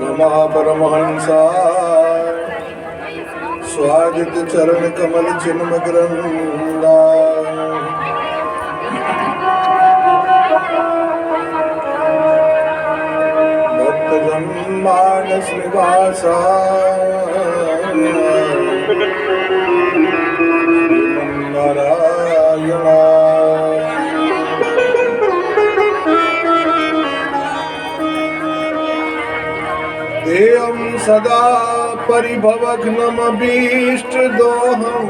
नमः परमहंसाय स्वादित चरण कमल चिन्म ग्रंथाय भक्तजन मानस निवासाय नारायणाय देयं सदा परिभवघ्नमभीष्टदोहम्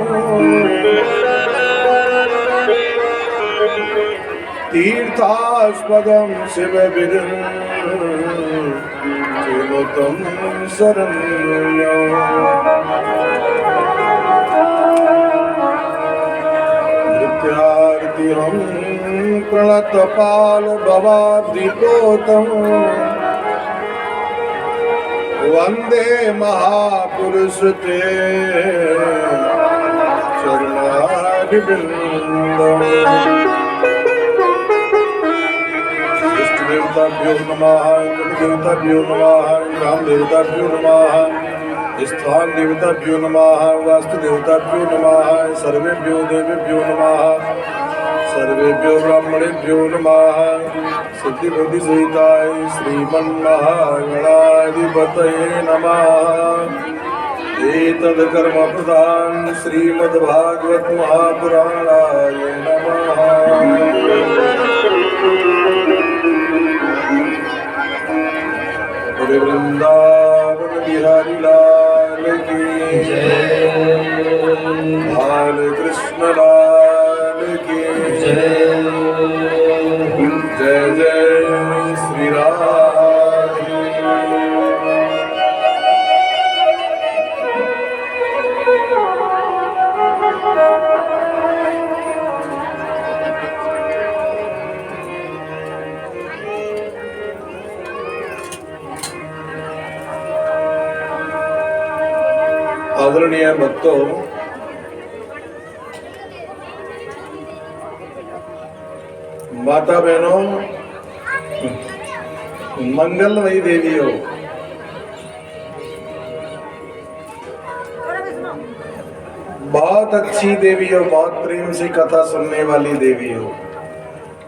तीर्थास्पदं शिवविरञ्चिनुतं शरण्यम् नृत्यार्तिहं प्रणतपालभवाब्धिपोतम् वंदे महापुरुष ते चरणारविंदम्। इष्ट देवताभ्यो नमः, कुल देवताभ्यो नमः, ग्राम देवताभ्यो नमः, स्थान देवताभ्यो नमः, वास्तु देवताभ्यो नमः, सर्वेभ्यो देवेभ्यो नमः, सर्वेभ्यो ब्राह्मणेभ्यो नमः। सिद्धि बुद्धि सहिताय श्रीमन्महागणाधिपतये नमः। एतद् कर्म प्रधान श्रीमद्भागवत महापुराणाय नमः। बोले वृंदावन बिहारी लाल की जय, बाल कृष्ण लाल की जय। जय जय श्री राम। आदरणीय भक्तों, माता बहनों, मंगलमयी देवी हो, बहुत अच्छी देवी हो, बहुत प्रेम से कथा सुनने वाली देवी हो,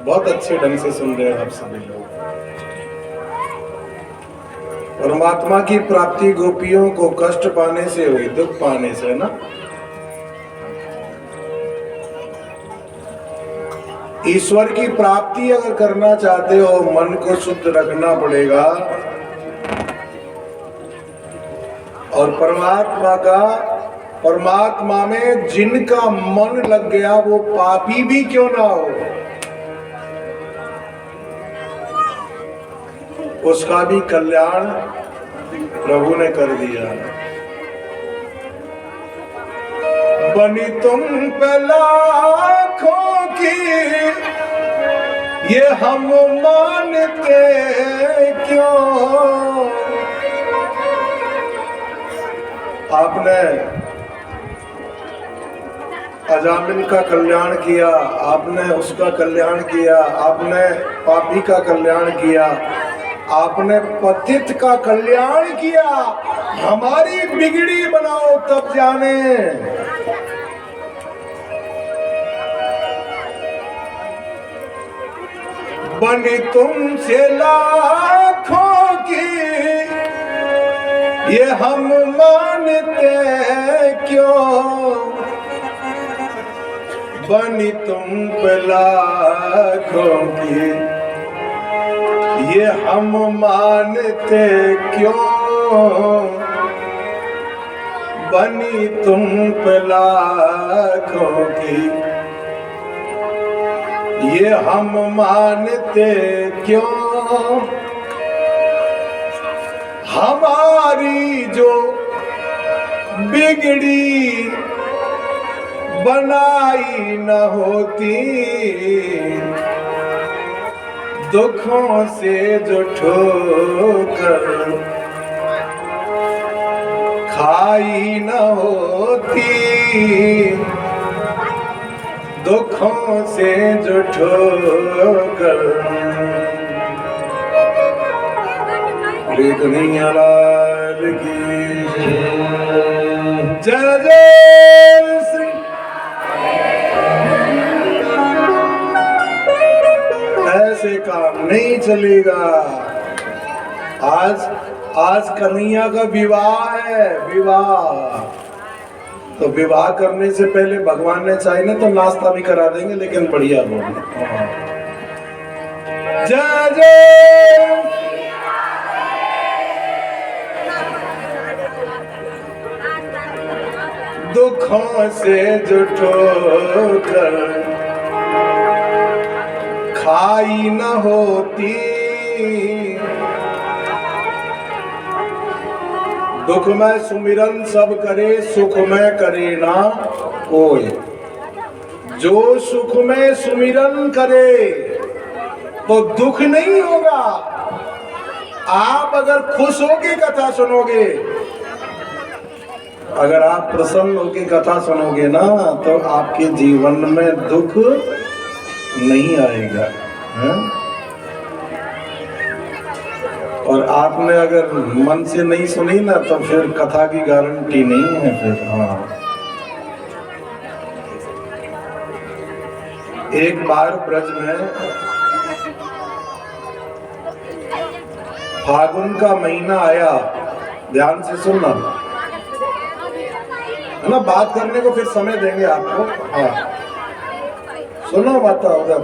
बहुत अच्छे ढंग से सुन रहे हो आप सभी लोग। परमात्मा की प्राप्ति गोपियों को कष्ट पाने से हुई, दुख पाने से ना। ईश्वर की प्राप्ति अगर करना चाहते हो, मन को शुद्ध रखना पड़ेगा। और परमात्मा में जिनका मन लग गया वो पापी भी क्यों ना हो, उसका भी कल्याण प्रभु ने कर दिया। बनी तुम पे लाखों की ये हम मानते क्यों। आपने अजामिल का कल्याण किया, आपने उसका कल्याण किया, आपने पापी का कल्याण किया, आपने पतित का कल्याण किया। हमारी बिगड़ी बनाओ तब जाने। बनी तुमसे लाखों की ये हम मानते क्यों। बनी तुम पे लाखों की ये हम मानते क्यों। बनी तुम पे लाखों की ये हम मानते क्यों। हमारी जो बिगड़ी बनाई न होती, दुखों से जो ठोकर खाई न होती, दुखों से जो ठोकर श्री कन्हैया लाल की जय जय श्री। ऐसे काम नहीं चलेगा। आज कन्हैया का विवाह है, विवाह। तो विवाह करने से पहले भगवान ने चाहे ना तो नाश्ता भी करा देंगे, लेकिन बढ़िया बोल। जय जय दुखों से जुटो कर खाई न होती, दुख में सुमिरन सब करे, सुख में करे ना कोई। जो सुख में सुमिरन करे तो दुख नहीं होगा। आप अगर खुश होके कथा सुनोगे, अगर आप प्रसन्न होके कथा सुनोगे ना, तो आपके जीवन में दुख नहीं आएगा है? और आपने अगर मन से नहीं सुनी ना, तो फिर कथा की गारंटी नहीं है फिर। हाँ, एक बार ब्रज में फागुन का महीना आया। ध्यान से सुनना है ना, बात करने को फिर समय देंगे आपको। हाँ सुनो बात उधर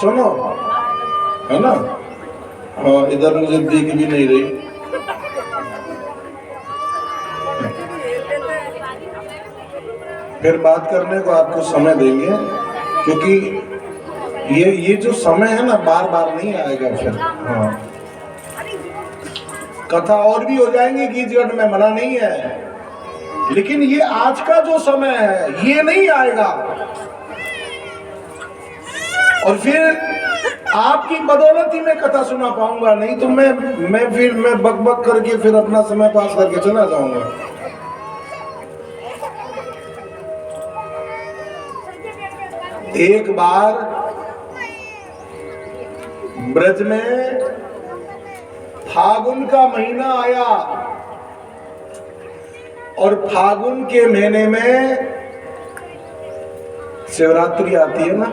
सुनो, है ना। हाँ इधर मुझे दिख भी नहीं रही। फिर बात करने को आपको समय देंगे, क्योंकि ये जो समय है ना बार बार नहीं आएगा फिर। हाँ कथा और भी हो जाएंगी गीजगढ़ में, मना नहीं है, लेकिन ये आज का जो समय है ये नहीं आएगा। और फिर आपकी बदौलत ही मैं कथा सुना पाऊंगा, नहीं तो मैं बक बक करके फिर अपना समय पास करके चला जाऊंगा। एक बार ब्रज में फागुन का महीना आया, और फागुन के महीने में शिवरात्रि आती है ना,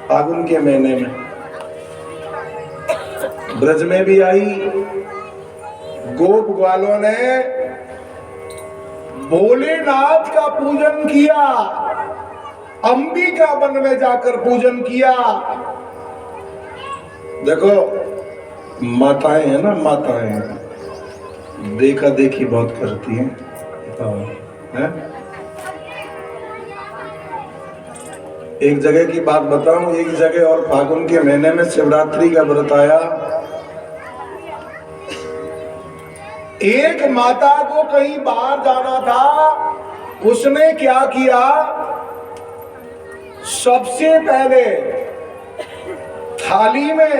फागुन के महीने में ब्रज में भी आई। गोप ग्वालों ने भोलेनाथ का पूजन किया, अंबिका वन में जाकर पूजन किया। देखो माताएं है ना, माताएं देखा देखी बहुत करती हैं है? एक जगह की बात बताऊं, एक जगह और फागुन के महीने में शिवरात्रि का व्रत आया। एक माता को कहीं बाहर जाना था, उसने क्या किया, सबसे पहले थाली में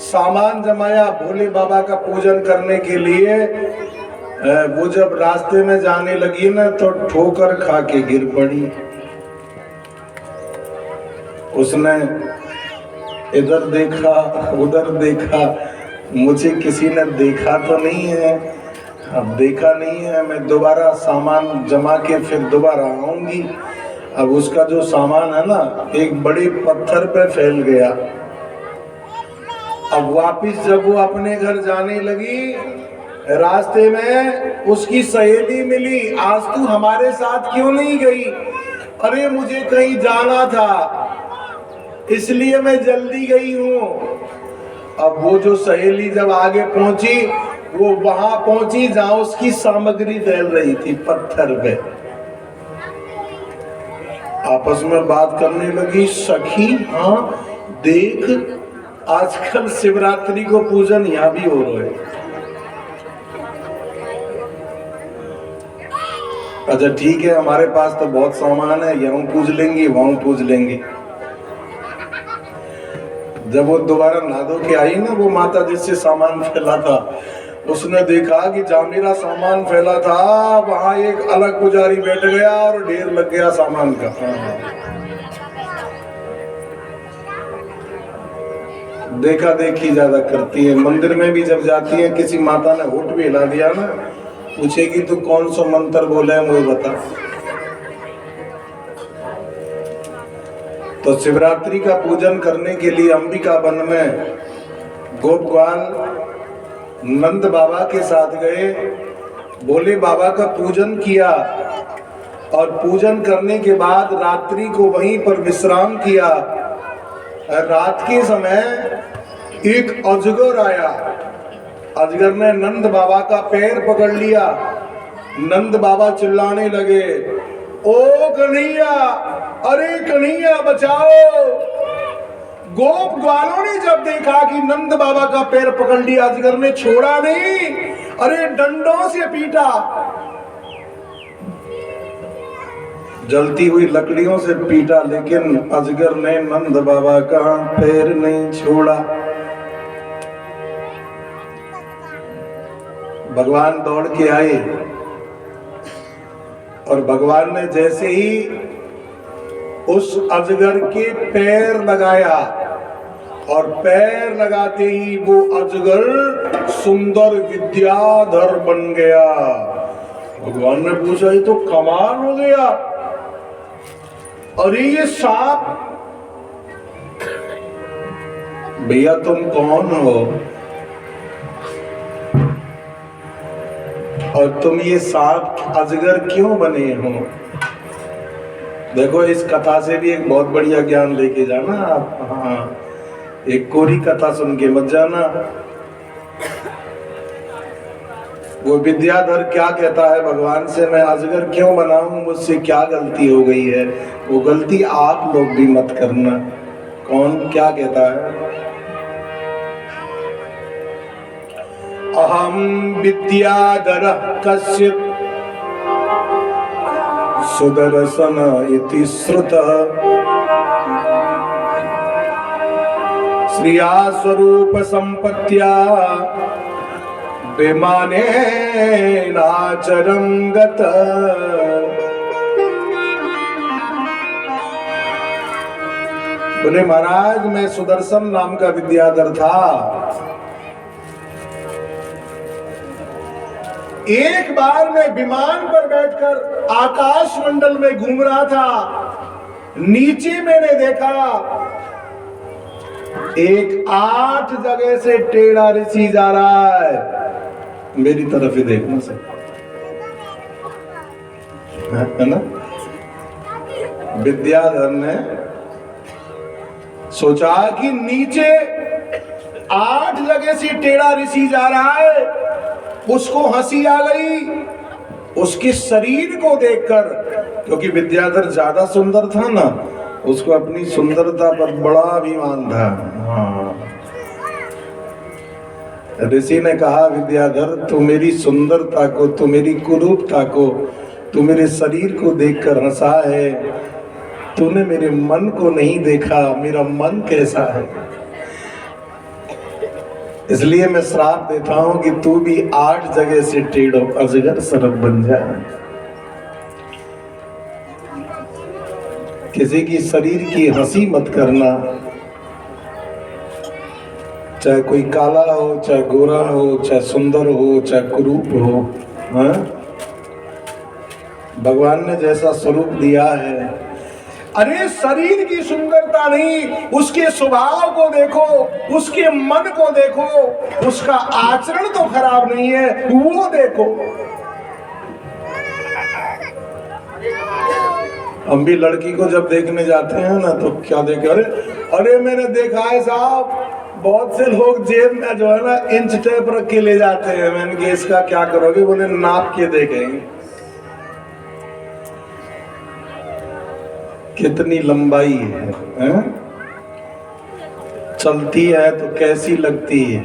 सामान जमाया भोले बाबा का पूजन करने के लिए। वो जब रास्ते में जाने लगी ना, तो ठोकर खा के गिर पड़ी। उसने इधर देखा उधर देखा, मुझे किसी ने देखा तो नहीं है। अब देखा नहीं है, मैं दोबारा सामान जमा के फिर दोबारा आऊंगी। अब उसका जो सामान है ना, एक बड़े पत्थर पे फैल गया। अब वापिस जब वो अपने घर जाने लगी, रास्ते में उसकी सहेली मिली। आज तू हमारे साथ क्यों नहीं गई? अरे मुझे कहीं जाना था, इसलिए मैं जल्दी गई हूँ। अब वो जो सहेली जब आगे पहुंची, वो वहां पहुंची जहां उसकी सामग्री फैल रही थी पत्थर पे। आपस में बात करने लगी, सखी हाँ देख, आजकल शिवरात्रि को पूजन यहाँ भी हो रहा है। अच्छा ठीक है, हमारे पास तो बहुत सामान है, यहाँ पूज लेंगे वहां पूज लेंगे। जब वो दोबारा नहा धो के आई ना, वो माता जिससे सामान फैला था, उसने देखा कि जहाँ मेरा सामान फैला था वहां एक अलग पुजारी बैठ गया और ढेर लग गया सामान का। देखा देखी ज्यादा करती है। मंदिर में भी जब जाती है, किसी माता ने होठ भी हिला दिया ना, पूछेगी तू कौन सा मंत्र बोला है मुझे बता। तो शिवरात्रि का पूजन करने के लिए अंबिका वन में गोप ग्वाल नंद बाबा के साथ गए, भोले बाबा का पूजन किया और पूजन करने के बाद रात्रि को वहीं पर विश्राम किया। रात के समय एक अजगर आया। अजगर ने नंद बाबा का पैर पकड़ लिया। नंद बाबा चिल्लाने लगे, ओ कन्हैया, अरे कन्हैया बचाओ। गोप ग्वालों ने जब देखा कि नंद बाबा का पैर पकड़ लिया, अजगर ने छोड़ा नहीं, अरे डंडों से पीटा, जलती हुई लकड़ियों से पीटा, लेकिन अजगर ने नंद बाबा का पैर नहीं छोड़ा। भगवान दौड़ के आए और भगवान ने जैसे ही उस अजगर के पैर लगाया और पैर लगाते ही वो अजगर सुंदर विद्याधर बन गया। भगवान ने पूछा, ये तो कमाल हो गया, अरे ये सांप, भैया तुम कौन हो और तुम ये सांप अजगर क्यों बने हो? देखो इस कथा से भी एक बहुत बढ़िया ज्ञान लेके जाना आप। हाँ, एक कोरी कथा सुन के मत जाना। वो विद्याधर क्या कहता है भगवान से, मैं अजगर क्यों बना हूं, मुझसे क्या गलती हो गई है? वो गलती आप लोग भी मत करना। कौन क्या कहता है? अहम विद्याधर कश्चित् सुदर्शन इति श्रुतः श्रिया स्वरूप संपत्त्या विमाने नाचरं गत। बोले महाराज, मैं सुदर्शन नाम का विद्याधर था। एक बार मैं विमान पर बैठकर आकाश मंडल में घूम रहा था। नीचे मैंने देखा एक 8 जगह से टेढ़ा ऋषि जा रहा है। मेरी तरफ ही देखना से, है ना? विद्याधर ने सोचा कि नीचे 8 जगह से टेढ़ा ऋषि जा रहा है। उसको हंसी आ गई उसके शरीर को देखकर, क्योंकि विद्याधर ज्यादा सुंदर था ना, उसको अपनी सुंदरता पर बड़ा अभिमान था। हाँ, ऋषि ने कहा, विद्याधर तू मेरी सुंदरता को, तू मेरी कुरूपता को, तू मेरे शरीर को देखकर हंसा है, तूने मेरे मन को नहीं देखा, मेरा मन कैसा है। इसलिए मैं श्राप देता हूं कि तू भी 8 जगह से टेढ़ो अजगर सरब बन जाए। किसी की शरीर की हंसी मत करना, चाहे कोई काला हो, चाहे गोरा हो, चाहे सुंदर हो, चाहे कुरूप हो। हाँ? भगवान ने जैसा स्वरूप दिया है, अरे शरीर की सुंदरता नहीं, उसके स्वभाव को देखो, उसके मन को देखो, उसका आचरण तो खराब नहीं है, वो देखो। हम भी लड़की को जब देखने जाते हैं ना, तो क्या देखे, अरे मैंने देखा है साहब, बहुत से लोग जेब में जो है ना इंच टेप रख के ले जाते हैं। मैंने कहा इसका क्या करोगे? बोले नाप के देखेंगे कितनी लंबाई है? चलती है तो कैसी लगती है,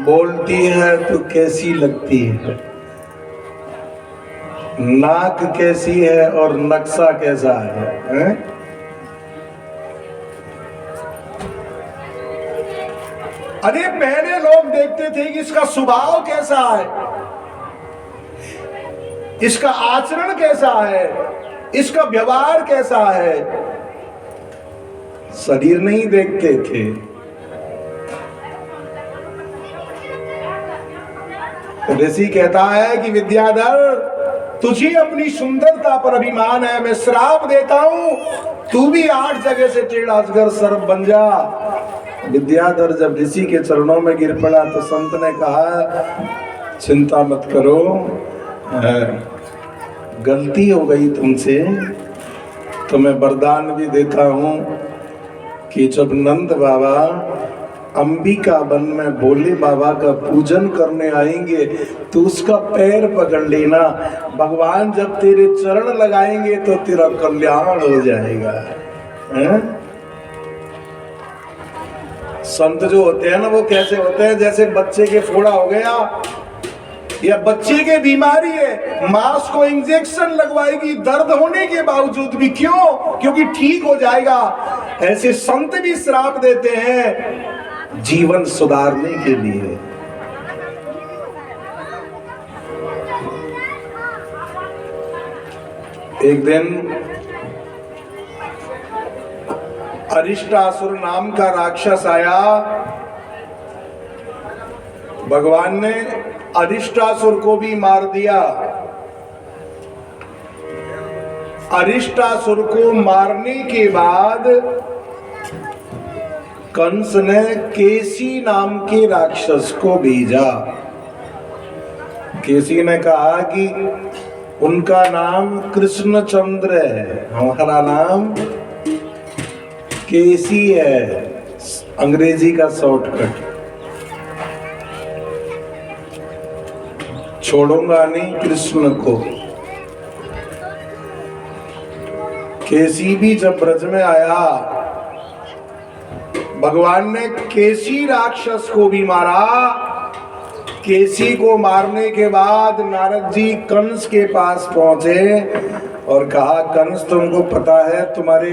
बोलती है तो कैसी लगती है, नाक कैसी है और नक्शा कैसा है? अरे पहले लोग देखते थे कि इसका स्वभाव कैसा है, इसका आचरण कैसा है, इसका व्यवहार कैसा है, शरीर नहीं देखते थे। ऋषि कहता है कि विद्याधर, तुझे अपनी सुंदरता पर अभिमान है, मैं श्राप देता हूं, तू भी 8 जगह से टेढ़ा कर सर्प बन जा। विद्याधर जब ऋषि के चरणों में गिर पड़ा तो संत ने कहा, चिंता मत करो, गलती हो गई तुमसे, तो मैं वरदान भी देता हूं कि जब नंद बाबा अंबिका वन में भोले बाबा का पूजन करने आएंगे तो उसका पैर पकड़ लेना, भगवान जब तेरे चरण लगाएंगे तो तेरा कल्याण हो जाएगा। संत जो होते हैं ना, वो कैसे होते हैं, जैसे बच्चे के फोड़ा हो गया या बच्चे के बीमारी है, मां उसको इंजेक्शन लगवाएगी दर्द होने के बावजूद भी, क्यों? क्योंकि ठीक हो जाएगा। ऐसे संत भी श्राप देते हैं जीवन सुधारने के लिए। एक दिन अरिष्टासुर नाम का राक्षस आया। भगवान ने अरिष्टासुर को भी मार दिया। अरिष्टासुर को मारने के बाद कंस ने केसी नाम के राक्षस को भेजा। केसी ने कहा कि उनका नाम कृष्णचंद्र है, हमारा नाम केसी है, अंग्रेजी का शॉर्टकट, छोड़ूंगा नहीं कृष्ण को। केसी भी जब ब्रज में आया, भगवान ने केसी राक्षस को भी मारा। केसी को मारने के बाद नारद जी कंस के पास पहुंचे और कहा, कंस तुमको पता है तुम्हारे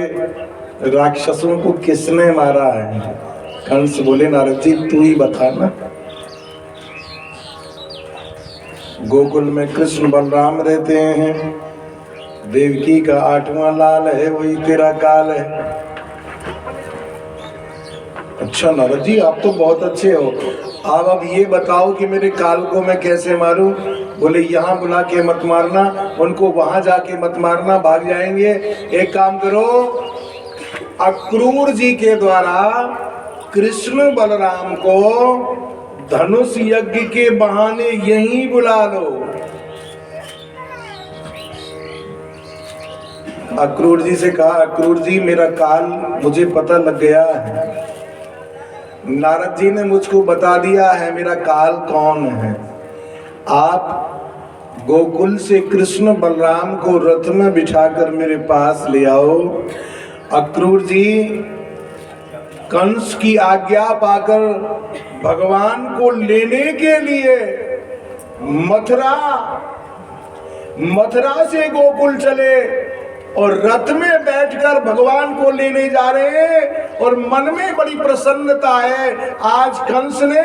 राक्षसों को किसने मारा है? कंस बोले, नारद जी तू ही बता ना। गोकुल में कृष्ण बलराम रहते हैं, देवकी का 8वां लाल है, वही तेरा काल है। अच्छा नारद जी, आप तो बहुत अच्छे हो, आप अब ये बताओ कि मेरे काल को मैं कैसे मारूं? बोले, यहाँ बुला के मत मारना, उनको वहां जाके मत मारना, भाग जाएंगे। एक काम करो, अक्रूर जी के द्वारा कृष्ण बलराम को धनुष यज्ञ के बहाने यहीं बुला लो। अक्रूर जी से कहा, अक्रूर जी मेरा काल मुझे पता लग गया है, नारद जी ने मुझको बता दिया है मेरा काल कौन है। आप गोकुल से कृष्ण बलराम को रथ में बिठाकर मेरे पास ले आओ। अक्रूर जी कंस की आज्ञा पाकर भगवान को लेने के लिए मथुरा से गोकुल चले और रथ में बैठकर भगवान को लेने जा रहे हैं और मन में बड़ी प्रसन्नता है। आज कंस ने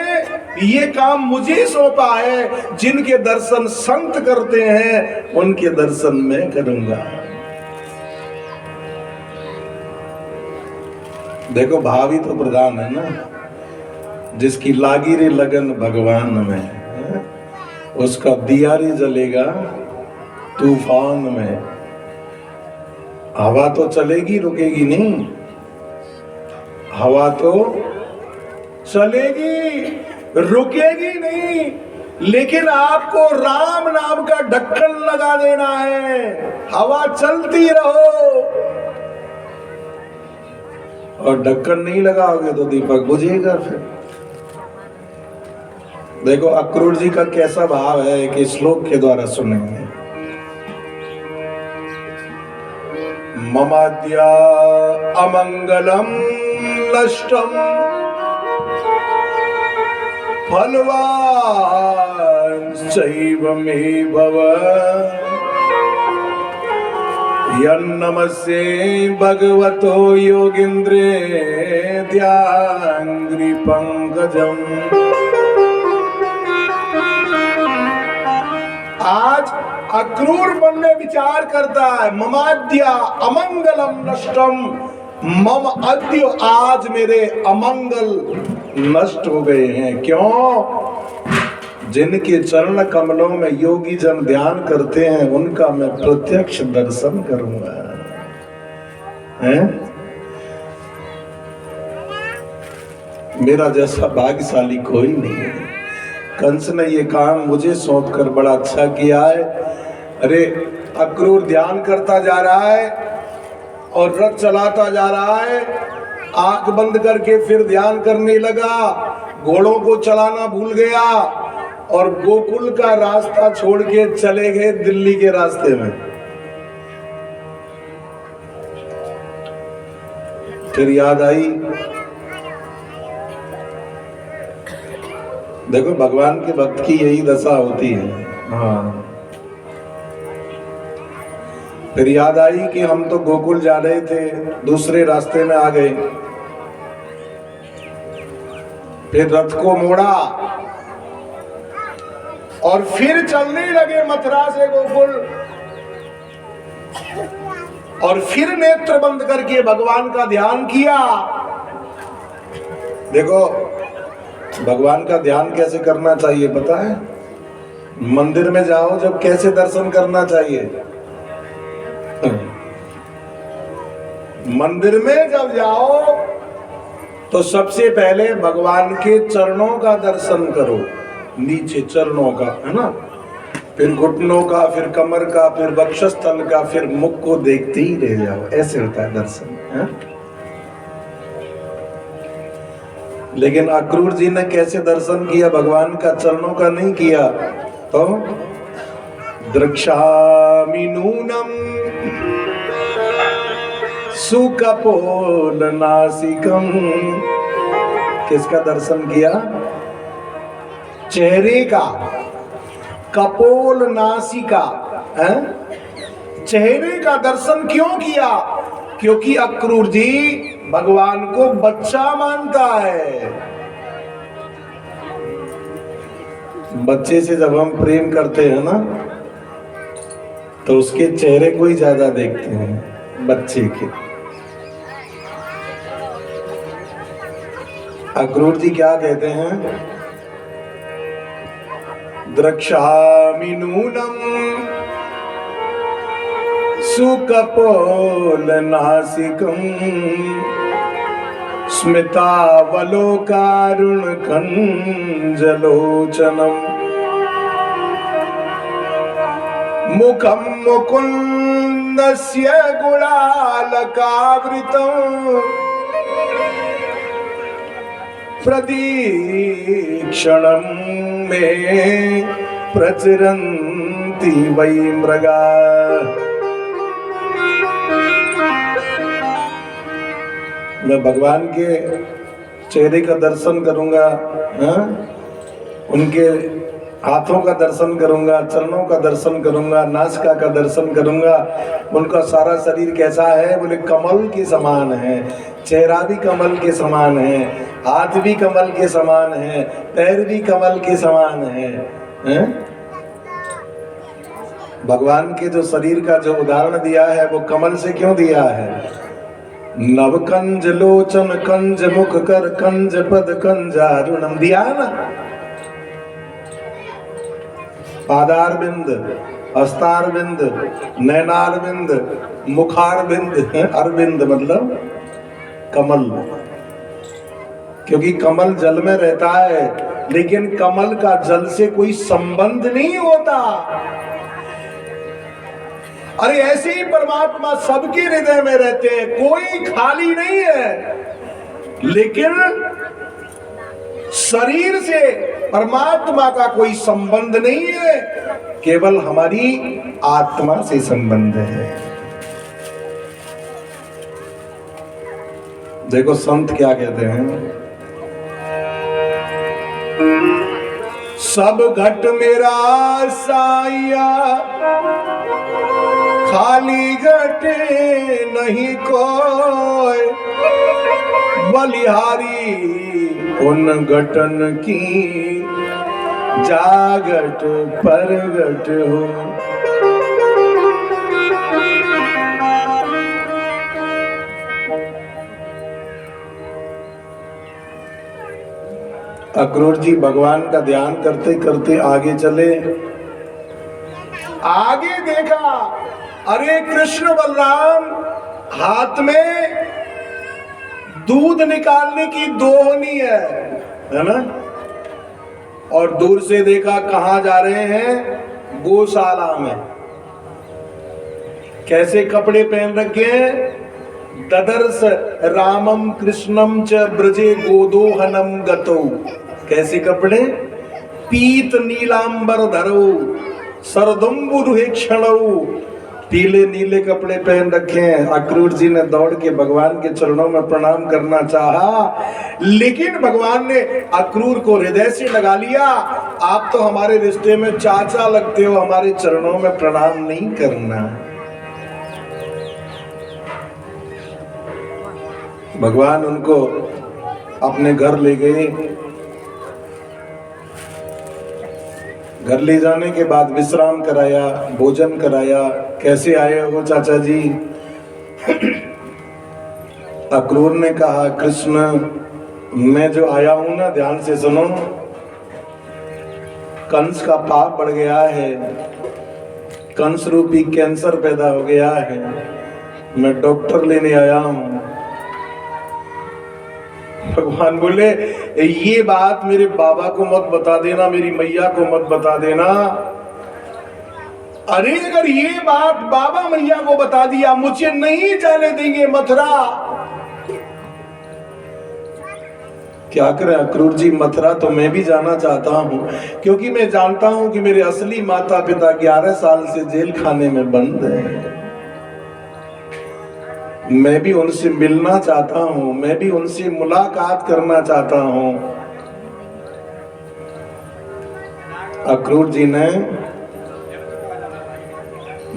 ये काम मुझे सौंपा है, जिनके दर्शन संत करते हैं उनके दर्शन मैं करूंगा। देखो भाव ही तो प्रधान है ना, जिसकी लागी रे लगन भगवान में है, उसका दिया रे जलेगा तूफान में। हवा तो चलेगी, रुकेगी नहीं, हवा तो चलेगी, रुकेगी नहीं, लेकिन आपको राम नाम का ढक्कन लगा देना है। हवा चलती रहो, और ढक्कन नहीं लगाओगे तो दीपक बुझेगा। फिर देखो अक्रूर जी का कैसा भाव है, एक श्लोक के द्वारा सुनेंगे। ममाद्या अमंगलम नष्टम फलवान चैव मे भव यन्नमस्ये भगवतो योगीन्द्रे ध्याङ्घ्रि पंकजम। आज अक्रूर मन में विचार करता है, ममाद्या अमंगलम नष्टम, मम अद्य, आज मेरे अमंगल नष्ट हो गए हैं। क्यों? जिनके चरण कमलों में योगी जन ध्यान करते हैं उनका मैं प्रत्यक्ष दर्शन करूंगा। हैं? मेरा जैसा भाग्यशाली कोई नहीं है। कंस ने ये काम मुझे सौंप कर बड़ा अच्छा किया है। अरे अक्रूर ध्यान करता जा रहा है और रथ चलाता जा रहा है, आंख बंद करके फिर ध्यान करने लगा, घोड़ों को चलाना भूल गया और गोकुल का रास्ता छोड़ के चले गए दिल्ली के रास्ते में। फिर याद आई, देखो भगवान के भक्त की यही दशा होती है। हाँ, फिर याद आई कि हम तो गोकुल जा रहे थे, दूसरे रास्ते में आ गए। फिर रथ को मोड़ा और फिर चलने लगे मथुरा से गोकुल, और फिर नेत्र बंद करके भगवान का ध्यान किया। देखो भगवान का ध्यान कैसे करना चाहिए पता है? मंदिर में जाओ जब कैसे दर्शन करना चाहिए? मंदिर में जब जाओ तो सबसे पहले भगवान के चरणों का दर्शन करो, नीचे चरणों का, है ना, फिर घुटनों का, फिर कमर का, फिर वक्षस्थल का, फिर मुख को देखते ही रह जाओ। ऐसे होता है दर्शन, है? लेकिन अक्रूर जी ने कैसे दर्शन किया? भगवान का चरणों का नहीं किया। तो द्रक्ष्यामि नूनम सुकपोल नासिकम। किसका दर्शन किया? चेहरे का, कपोल नासिका, है? चेहरे का दर्शन क्यों किया? क्योंकि अक्रूर जी भगवान को बच्चा मानता है। बच्चे से जब हम प्रेम करते हैं ना तो उसके चेहरे को ही ज्यादा देखते हैं, बच्चे के। अक्रूर जी क्या कहते हैं? द्रक्ष्यामि नूनम सुकपोल नासिकम स्मितावलोकारुण कंजलोचनम मुखम मुकुंदस्य गुणालकावृतम् प्रदीक्षणं मे प्रचरन्ति वै मृगा। मैं भगवान के चेहरे का दर्शन करूंगा, हाँ? उनके हाथों का दर्शन करूंगा, चरणों का दर्शन करूंगा, नासिका का दर्शन करूंगा। उनका सारा शरीर कैसा है? बोले कमल के समान है, चेहरा भी कमल के समान है, हाथ भी कमल के समान है, पैर भी कमल के समान है, हैं? भगवान के जो शरीर का जो उदाहरण दिया है वो कमल से क्यों दिया है? नव कंज लोचन कंज मुख कर कंज पद कंजारुणम दिया है ना। पादारविंद, हस्तारविंद, नैनारविंद, मुखारविंद, अरविंद मतलब कमल। क्योंकि कमल जल में रहता है लेकिन कमल का जल से कोई संबंध नहीं होता। अरे ऐसे ही परमात्मा सबके हृदय में रहते हैं, कोई खाली नहीं है, लेकिन शरीर से परमात्मा का कोई संबंध नहीं है, केवल हमारी आत्मा से संबंध है। देखो संत क्या कहते हैं? सब घट मेरा साया खाली घटे नहीं कोई, बलिहारी उन घटन की जागट परगट हो। अक्रूर जी भगवान का ध्यान करते करते आगे चले। आगे देखा, अरे कृष्ण बलराम हाथ में दूध निकालने की दोहनी है ना। और दूर से देखा कहां जा रहे हैं, गौशाला में। कैसे कपड़े पहन रखे हैं, ददर्श रामम कृष्णम च ब्रजे गोदोहनम गतौ। कैसे कपड़े, पीत नीलांबर धरो सरदुम्बुरुहे क्षणौ। पीले नीले कपड़े पहन रखे हैं। अक्रूर जी ने दौड़ के भगवान के चरणों में प्रणाम करना चाहा, लेकिन भगवान ने अक्रूर को हृदय से लगा लिया। आप तो हमारे रिश्ते में चाचा लगते हो, हमारे चरणों में प्रणाम नहीं करना। भगवान उनको अपने घर ले गए। घर ले जाने के बाद विश्राम कराया, भोजन कराया। कैसे आए हो चाचा जी? अक्रूर ने कहा, कृष्ण मैं जो आया हूं ना, ध्यान से सुनो, कंस का पाप बढ़ गया है, कंस रूपी कैंसर पैदा हो गया है, मैं डॉक्टर लेने आया हूं। भगवान बोले, ये बात मेरे बाबा को मत बता देना, मेरी मैया को मत बता देना। अरे अगर ये बात बाबा मैया को बता दिया, मुझे नहीं जाने देंगे मथुरा। क्या करें अक्रूर जी, मथुरा तो मैं भी जाना चाहता हूं, क्योंकि मैं जानता हूं कि मेरे असली माता पिता 11 साल से जेल खाने में बंद हैं। मैं भी उनसे मिलना चाहता हूं, मैं भी उनसे मुलाकात करना चाहता हूं। अक्रूर जी ने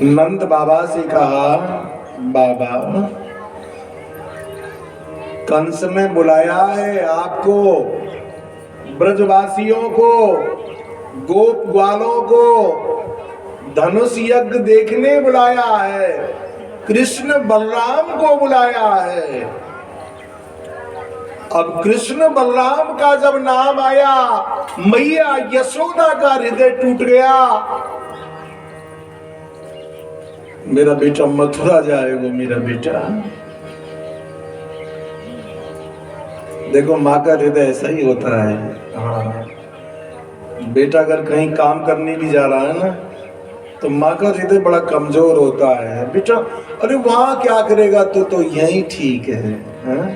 नंद बाबा से कहा, बाबा कंस ने बुलाया है आपको, ब्रजवासियों को, गोप ग्वालों को धनुष यज्ञ देखने बुलाया है, कृष्ण बलराम को बुलाया है। अब कृष्ण बलराम का जब नाम आया, मैया यशोदा का हृदय टूट गया। मेरा बेटा मथुरा जाएगा, मेरा बेटा। देखो माँ का हृदय ऐसा ही होता है। हाँ, बेटा अगर कहीं काम करने भी जा रहा है ना, तो माँ का हृदय बड़ा कमजोर होता है। बेटा अरे वहां क्या करेगा, तो यही ठीक है, हाँ?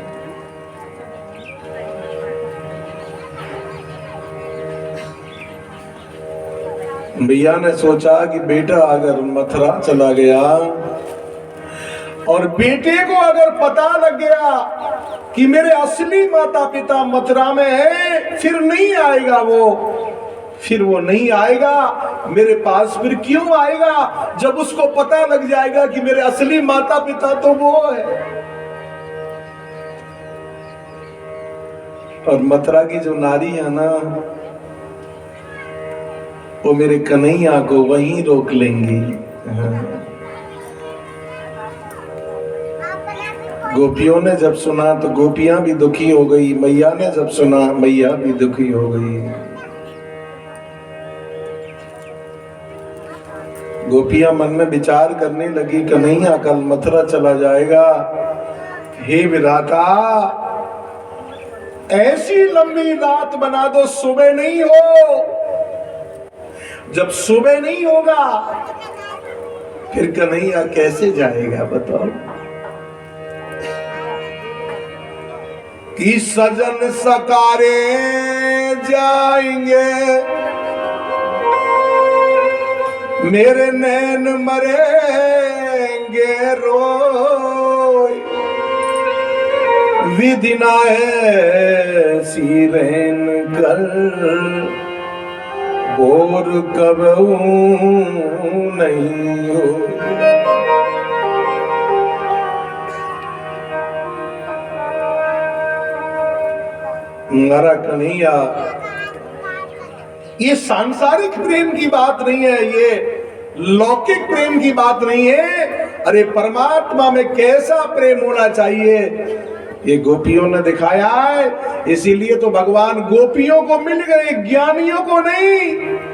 भैया ने सोचा कि बेटा अगर मथुरा चला गया और बेटे को अगर पता लग गया कि मेरे असली माता पिता मथुरा में है, फिर नहीं आएगा वो नहीं आएगा मेरे पास। फिर क्यों आएगा जब उसको पता लग जाएगा कि मेरे असली माता पिता तो वो है। और मथुरा की जो नारी है ना, वो मेरे कन्हैया को वहीं रोक लेंगी। गोपियों ने जब सुना तो गोपियां भी दुखी हो गई, मैया ने जब सुना मैया भी दुखी हो गई। गोपियां मन में विचार करने लगी, कन्हैया कल मथुरा चला जाएगा, हे विधाता ऐसी लंबी रात बना दो, सुबह नहीं हो। जब सुबह नहीं होगा फिर कन्हैया कैसे जाएगा बताओ। कि सजन सकारे जाएंगे, मेरे नैन मरेंगे रोए, विधि ना है सीरेन कर, बोर कबहू नहीं हो। मेरा कन्हैया, ये सांसारिक प्रेम की बात नहीं है, ये लौकिक प्रेम की बात नहीं है। अरे परमात्मा में कैसा प्रेम होना चाहिए, ये गोपियों ने दिखाया है, इसीलिए तो भगवान गोपियों को मिल गए, ज्ञानियों को नहीं।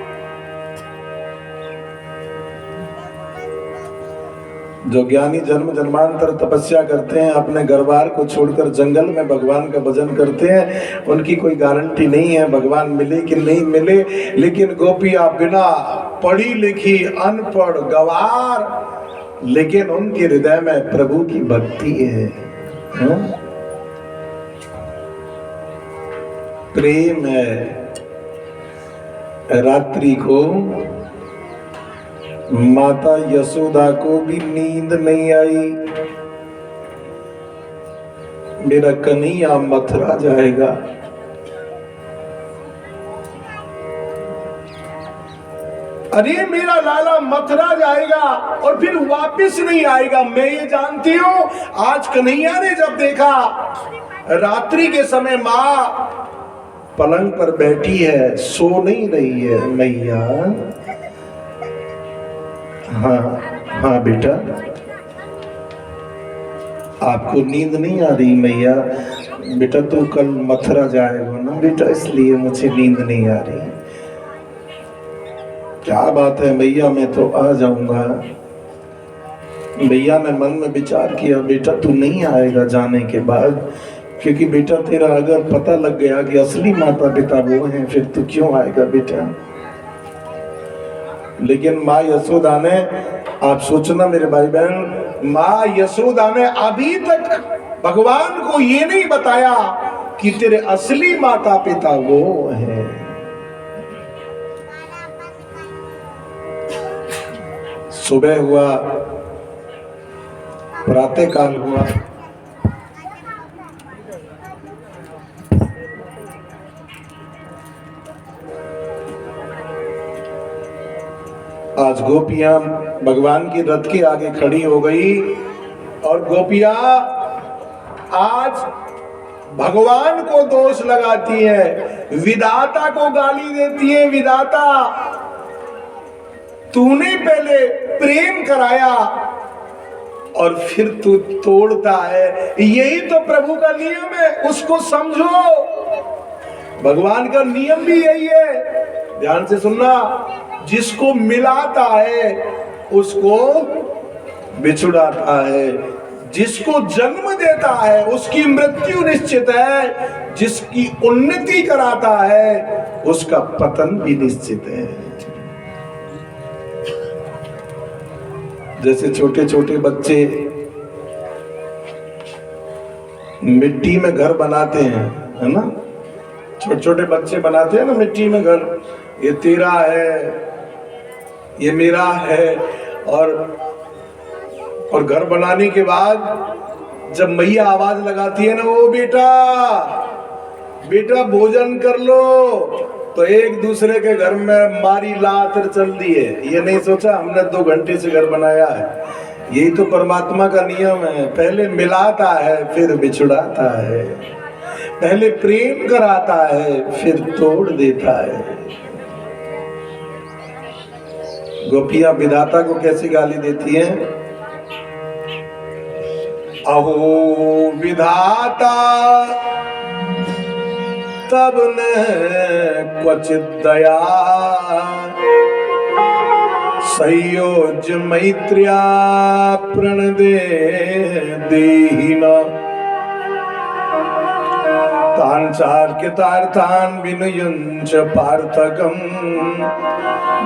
जो ज्ञानी जन्म जन्मांतर तपस्या करते हैं, अपने घर बार को छोड़कर जंगल में भगवान का भजन करते हैं, उनकी कोई गारंटी नहीं है भगवान मिले कि नहीं मिले। लेकिन गोपियां बिना पढ़ी लिखी, अनपढ़, गवार, लेकिन उनके हृदय में प्रभु की भक्ति है, प्रेम है। रात्रि को माता यशोदा को भी नींद नहीं आई, मेरा कन्हैया मथुरा जाएगा। अरे मेरा लाला मथुरा जाएगा और फिर वापस नहीं आएगा। मैं ये जानती हूं, आज कन्हैया ने जब देखा रात्रि के समय माँ पलंग पर बैठी है, सो नहीं रही है, मैया हाँ बेटा, आपको नींद नहीं आ रही मैया? बेटा तू कल मथुरा जाएगा ना बेटा, इसलिए मुझे नींद नहीं आ रही। क्या बात है मैया, मैं तो आ जाऊंगा। मैया ने मन में विचार किया, बेटा तू नहीं आएगा जाने के बाद, क्योंकि बेटा तेरा अगर पता लग गया कि असली माता पिता वो हैं, फिर तू क्यों आएगा बेटा। लेकिन माँ यशोदा ने, आप सोचना मेरे भाई बहन, माँ यशोदा ने अभी तक भगवान को ये नहीं बताया कि तेरे असली माता पिता वो हैं। सुबह हुआ, प्रातः काल हुआ, आज गोपियां भगवान की रथ के आगे खड़ी हो गई और गोपियां आज भगवान को दोष लगाती है, विधाता को गाली देती है। विधाता, तूने पहले प्रेम कराया और फिर तू तोड़ता है, यही तो प्रभु का नियम है, उसको समझो। भगवान का नियम भी यही है, ध्यान से सुनना। जिसको मिलाता है उसको बिछुड़ाता है, जिसको जन्म देता है उसकी मृत्यु निश्चित है, जिसकी उन्नति कराता है उसका पतन भी निश्चित है। जैसे छोटे छोटे बच्चे मिट्टी में घर बनाते हैं, है ना, छोटे छोटे बच्चे बनाते हैं ना मिट्टी में घर, ये तेरा है, ये मेरा है। और घर बनाने के बाद जब मैया आवाज लगाती है ना, वो बेटा बेटा भोजन कर लो, तो एक दूसरे के घर में मारी लातर चल दी है। ये नहीं सोचा हमने 2 घंटे से घर बनाया है। यही तो परमात्मा का नियम है, पहले मिलाता है फिर बिछुड़ाता है, पहले प्रेम कराता है फिर तोड़ देता है। गोपियां विधाता को कैसी गाली देती हैं? अहो विधाता तब न क्वचित दया, संयोज मैत्र्या प्रणदे देहिना, तांचार्कितार्थान् विनुयुञ्च पार्थकं,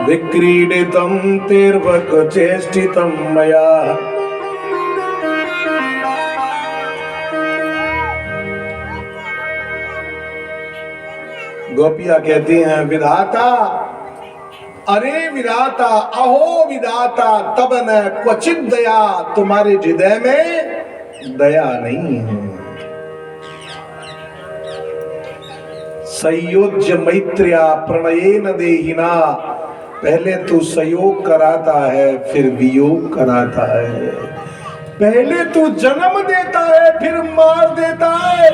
विक्रीडितं तेर्वक चेष्टितं मया। गोपियां कहती हैं, विधाता, अरे विधाता, अहो विधाता तब न क्वचित दया, तुम्हारे हृदय में दया नहीं है। संयोज्य मैत्र्या प्रणयेन देहिना, पहले तू संयोग कराता है फिर वियोग कराता है, पहले तू जन्म देता है फिर मार देता है।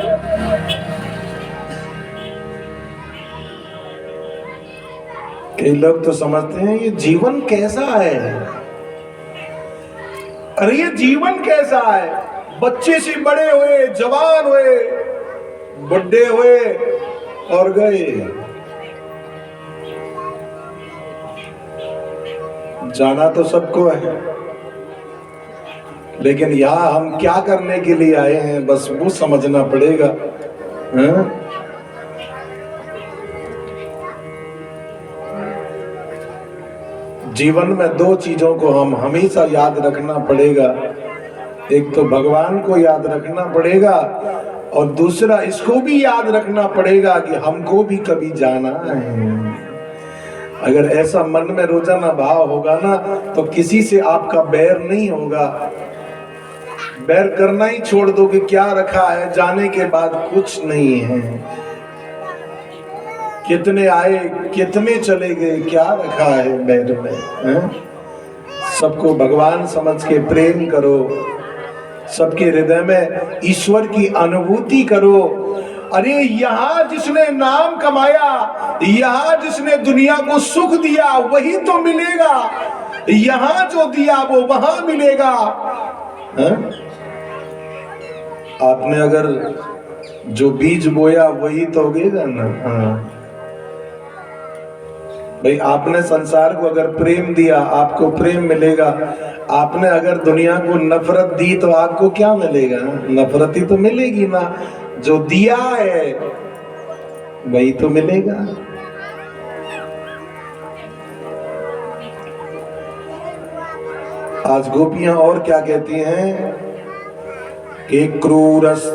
कई लोग तो समझते हैं ये जीवन कैसा है, अरे ये जीवन कैसा है? बच्चे से बड़े हुए, जवान हुए, बुढ़े हुए और गए। जाना तो सबको है, लेकिन यहां हम क्या करने के लिए आए हैं बस वो समझना पड़ेगा। जीवन में दो चीजों को हम हमेशा याद रखना पड़ेगा। एक तो भगवान को याद रखना पड़ेगा और दूसरा इसको भी याद रखना पड़ेगा कि हमको भी कभी जाना है। अगर ऐसा मन में रोजाना भाव होगा ना तो किसी से आपका बैर नहीं होगा। बैर करना ही छोड़ दो कि क्या रखा है, जाने के बाद कुछ नहीं है। कितने आए कितने चले गए, क्या रखा है बैर में है? सबको भगवान समझ के प्रेम करो, सबके हृदय में ईश्वर की अनुभूति करो। अरे यहाँ जिसने नाम कमाया, यहाँ जिसने दुनिया को सुख दिया वही तो मिलेगा। यहाँ जो दिया वो वहां मिलेगा। आपने अगर जो बीज बोया वही तो उगेगा ना। भाई आपने संसार को अगर प्रेम दिया आपको प्रेम मिलेगा। आपने अगर दुनिया को नफरत दी तो आपको क्या मिलेगा? नफरत ही तो मिलेगी ना। जो दिया है वही तो मिलेगा। आज गोपियां और क्या कहती हैं कि क्रूरस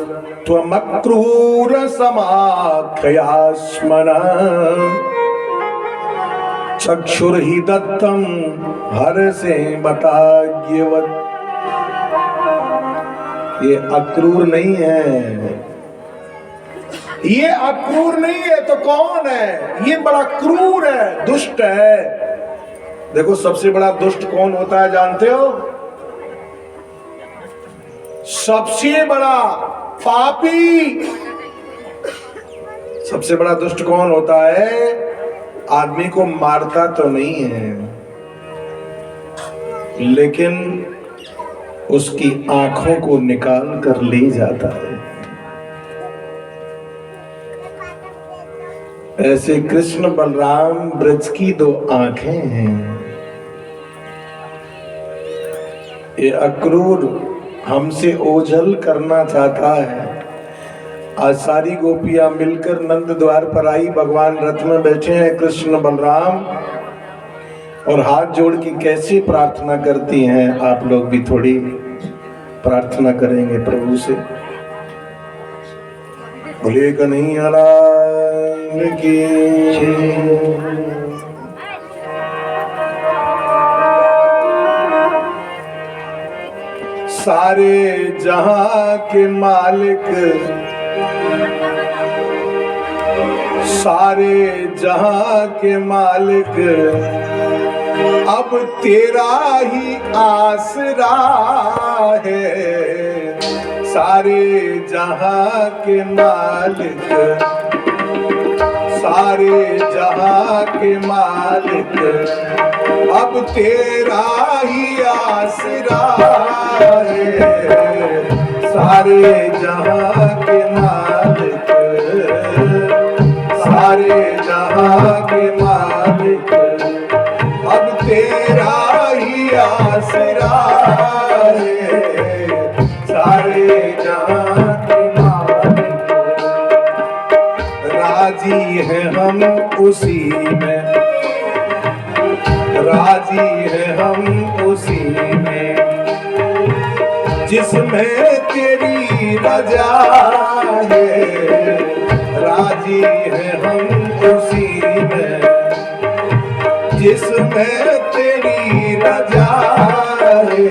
त्वमक्रूर समाख्यास्मना चक्षुर्हि दत्तम हर से बताग्यवत। ये अक्रूर नहीं है, ये अक्रूर नहीं है तो कौन है? ये बड़ा क्रूर है, दुष्ट है। देखो सबसे बड़ा दुष्ट कौन होता है जानते हो? सबसे बड़ा पापी, सबसे बड़ा दुष्ट कौन होता है? आदमी को मारता तो नहीं है लेकिन उसकी आंखों को निकाल कर ले जाता है। ऐसे कृष्ण बलराम ब्रज की दो आंखें हैं। ये अक्रूर हमसे ओझल करना चाहता है। आज सारी गोपियां मिलकर नंद द्वार पर आई, भगवान रथ में बैठे हैं कृष्ण बलराम, और हाथ जोड़ के कैसे प्रार्थना करती हैं। आप लोग भी थोड़ी प्रार्थना करेंगे प्रभु से। बोले कन्हैया लाल की। सारे जहां के मालिक, सारे जहां के मालिक, अब तेरा ही आसरा है। सारे जहां के मालिक, सारे जहां के मालिक, अब तेरा ही आसरा है। सारे जहां के मालिक, सारे जहां के मालिक, अब तेरा ही आसरा है। सारे जहां के मालिक, राजी है हम उसी में, राजी है हम उसी में, जिसमें तेरी रजा है। राजी है हम उसी में, जिसमें तेरी रजा है।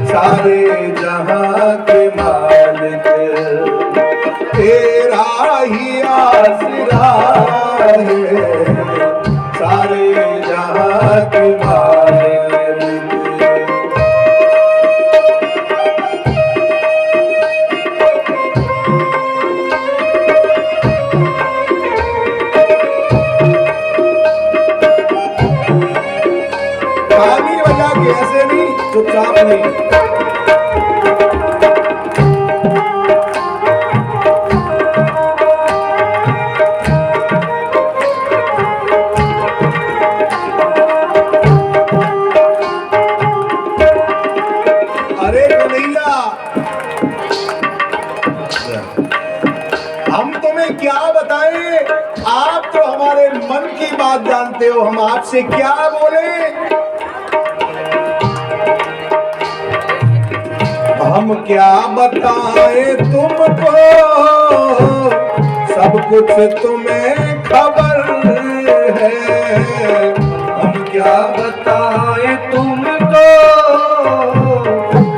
सारे जहां के मालिक, तेरा ही आसरा है। सारे जहां के मालिक। ताली बजा के ऐसे नहीं, चुपचाप नहीं। हम तुम्हें क्या बताएं, आप तो हमारे मन की बात जानते हो, हम आपसे क्या बोले। हम क्या बताएं तुमको, सब कुछ तुम्हें खबर है। हम क्या बताएं तुमको,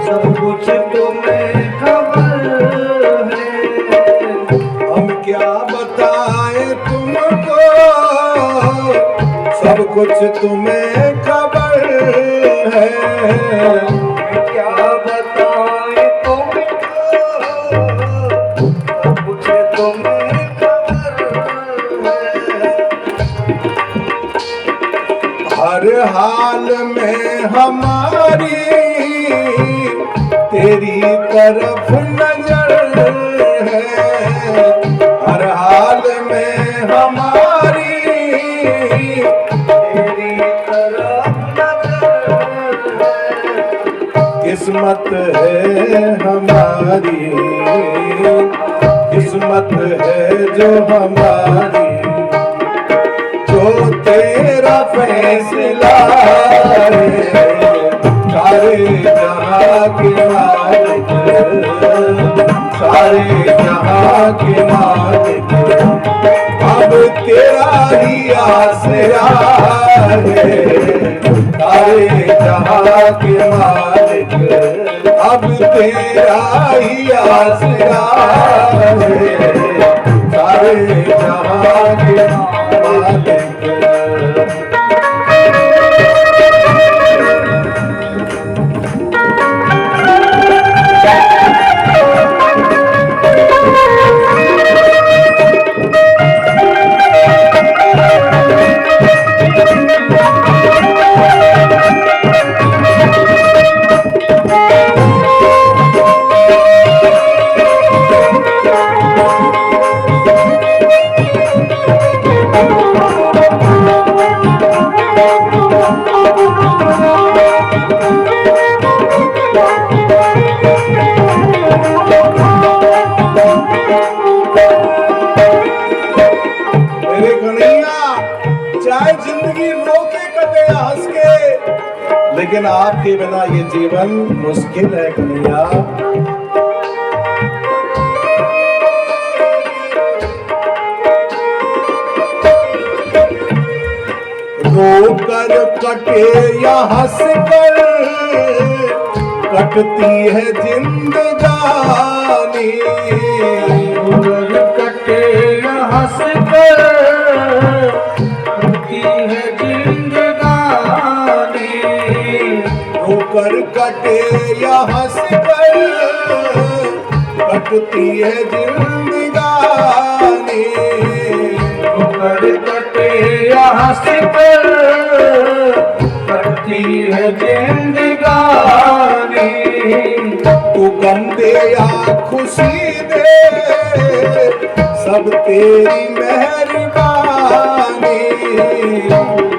सब कुछ तुम्हें खबर है। हम क्या बताएं तुमको, सब कुछ तुम्हें खबर है। क्या बताएं तुमको, सब कुछ तुम्हें खबर है। हर हाल में हमारी तेरी तरफ नजर है। हर हाल में हमारी तेरी तरफ नजर है। किस्मत है हमारी, किस्मत है जो हमारी, जो तेरा फैसला है। सारे जहां के मालिक, सारे जहां के मालिक, अब तेरा ही आसरा है। सारे जहां के मालिक, अब तेरा ही आसरा है। सारे जहां के मालिक। चाहे जिंदगी रोके कटे हंस के, लेकिन आपके बिना ये जीवन मुश्किल है कन्हैया। रोकर कटे या हंस कर, कटती है जिंदगानी। रोकर कटे या हंस कर, रोकर कटे या हंस कर, कटती है जिंदगानी। रोकर कटे या हंस कर, कटती है जिंदगानी। तू गम दे या खुशी दे, सब तेरी मेहरबानी।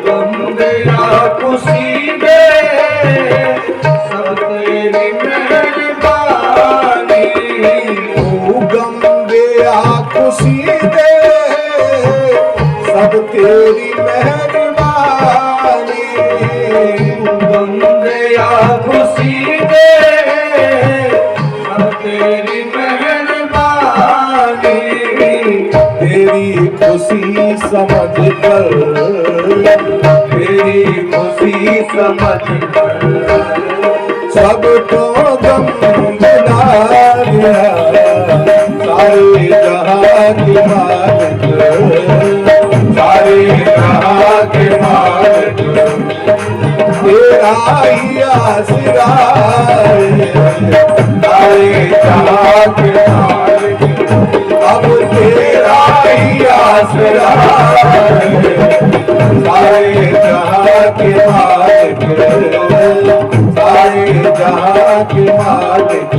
गम दे या खुशी दे, सब तेरी मेहरबानी। तू गम दे या खुशी दे, सब तेरी मेहरबानी। गम दे या खुशी दे, सब तेरी मेहरबानी। तेरी खुशी समझ कर, तेरी खुशी समझ कर, सबको गम दिला दिया। सारे जहां के मालिक, सारे जहां के मालिक, तेरा ही आसरा है। सारे जहां के मालिक, अब तेरा ही आसरा है। सारे जहां के मालिक, सारे जहां के मालिक,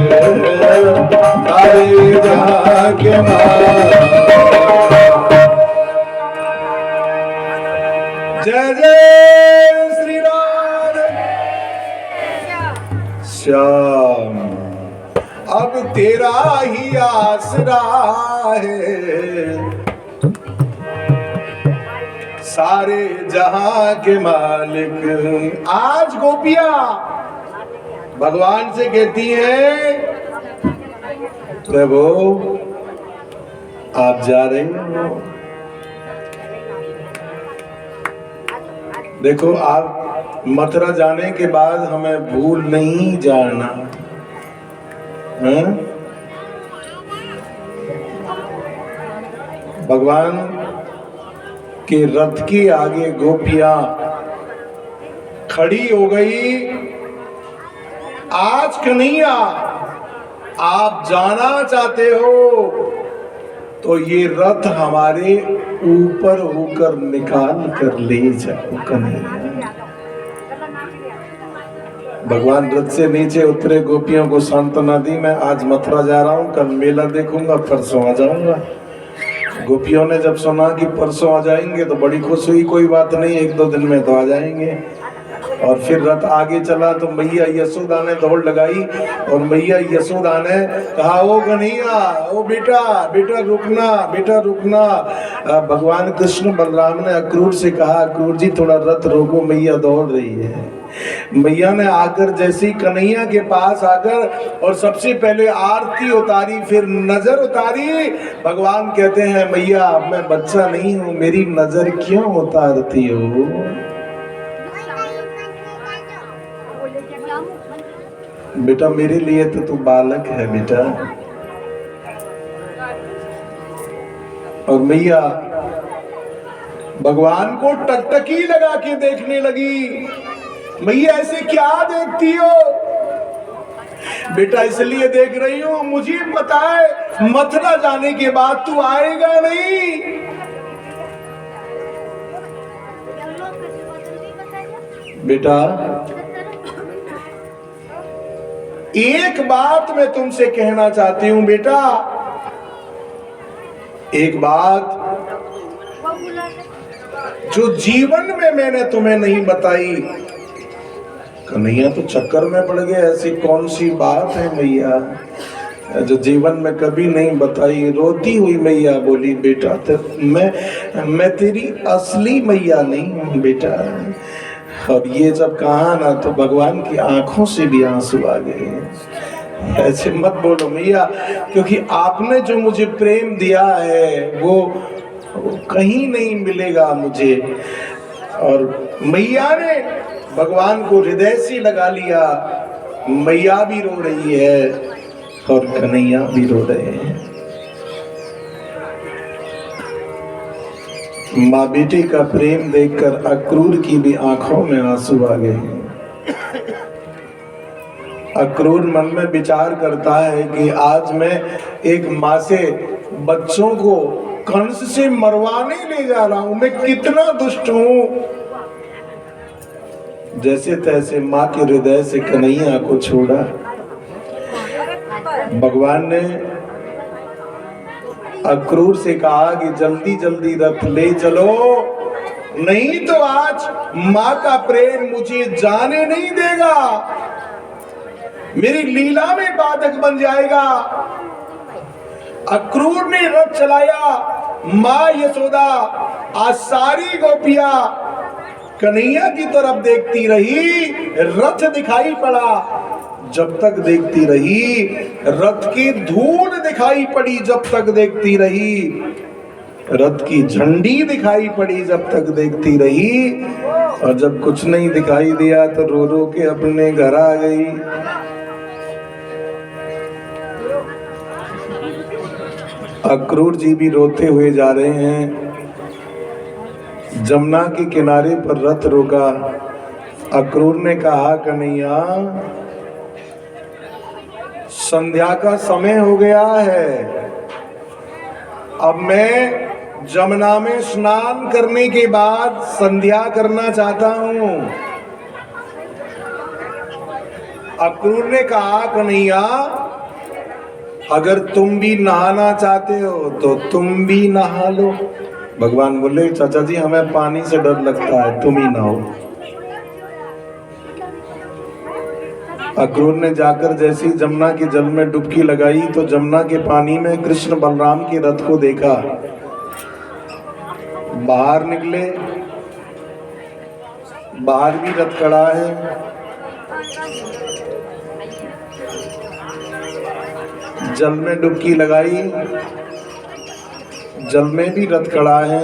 सारे जहां के मालिक। जय जय श्री राम। श्याम अब तेरा ही आसरा है, सारे जहां के मालिक। आज गोपियां भगवान से कहती हैं, प्रभु आप जा रहे हो, देखो आप मथुरा जाने के बाद हमें भूल नहीं जाना है? भगवान के रथ के आगे गोपियां खड़ी हो गई। आज कन्हैया आप जाना चाहते हो तो ये रथ हमारे ऊपर होकर निकाल कर ले जाओ कन्हैया। भगवान रथ से नीचे उतरे, गोपियों को सांत्वना दी, मैं आज मथुरा जा रहा हूँ, कल मेला देखूंगा, परसों आ जाऊंगा। गोपियों ने जब सुना कि परसों आ जाएंगे तो बड़ी खुश हुई, कोई बात नहीं, एक दो दिन में तो आ जाएंगे। और फिर रथ आगे चला तो मैया यशोदा ने दौड़ लगाई और मैया यशोदा ने कहा, ओ कन्हैया, ओ बेटा, बेटा रुकना, बेटा रुकना। भगवान कृष्ण बलराम ने अक्रूर से कहा, अक्रूर जी थोड़ा रथ रोको, मैया दौड़ रही है। मैया ने आकर जैसी कन्हैया के पास आकर और सबसे पहले आरती उतारी, फिर नजर उतारी। भगवान कहते हैं, मैया मैं बच्चा नहीं हूँ, मेरी नजर क्यों उतारती हो? बेटा मेरे लिए तो तू बालक है बेटा। और मैया भगवान को टकटकी लगा के देखने लगी। मैया ऐसे क्या देखती हो? बेटा इसलिए देख रही हूं, मुझे पता है मथुरा जाने के बाद तू आएगा नहीं। बेटा एक बात मैं तुमसे कहना चाहती हूं बेटा, एक बात जो जीवन में मैंने तुम्हें नहीं बताई। कन्हैया तो चक्कर में पड़ गए, ऐसी कौन सी बात है मैया जो जीवन में कभी नहीं बताई? रोती हुई मैया बोली, बेटा तो मैं तेरी असली मैया नहीं हूं बेटा। और ये जब कहा ना तो भगवान की आंखों से भी आंसू आ गए। ऐसे मत बोलो मैया, क्योंकि आपने जो मुझे प्रेम दिया है वो कहीं नहीं मिलेगा मुझे। और मैया ने भगवान को हृदय से लगा लिया। मैया भी रो रही है और कन्हैया भी रो रहे हैं। माँ बेटी का प्रेम देखकर अक्रूर की भी आंखों में आंसू आ गए। अक्रूर मन में विचार करता है कि आज मैं एक माँ से बच्चों को कंस से मरवाने ले जा रहा हूं, मैं कितना दुष्ट हूं। जैसे तैसे माँ के हृदय से कन्हैया को छोड़ा। भगवान ने अक्रूर से कहा कि जल्दी जल्दी रथ ले चलो, नहीं तो आज माँ का प्रेम मुझे जाने नहीं देगा, मेरी लीला में बाधक बन जाएगा। अक्रूर ने रथ चलाया। माँ यशोदा आज सारी गोपियां कन्हैया की तरफ देखती रही। रथ दिखाई पड़ा, जब तक देखती रही। रथ की धूल दिखाई पड़ी, जब तक देखती रही। रथ की झंडी दिखाई पड़ी, जब तक देखती रही। और जब कुछ नहीं दिखाई दिया तो रो रो के अपने घर आ गई। अक्रूर जी भी रोते हुए जा रहे हैं। जमुना के किनारे पर रथ रोका। अक्रूर ने कहा, कन्हैया संध्या का समय हो गया है, अब मैं जमुना में स्नान करने के बाद संध्या करना चाहता हूं। अक्रूर ने कहा, कन्हैया अगर तुम भी नहाना चाहते हो तो तुम भी नहा लो। भगवान बोले, चाचा जी हमें पानी से डर लगता है, तुम ही नहाओ। अक्रूर ने जाकर जैसी जमुना के जल में डुबकी लगाई तो जमुना के पानी में कृष्ण बलराम के रथ को देखा। बाहर निकले, बाहर भी रथ खड़ा है। जल में डुबकी लगाई, जल में भी रथ खड़ा है।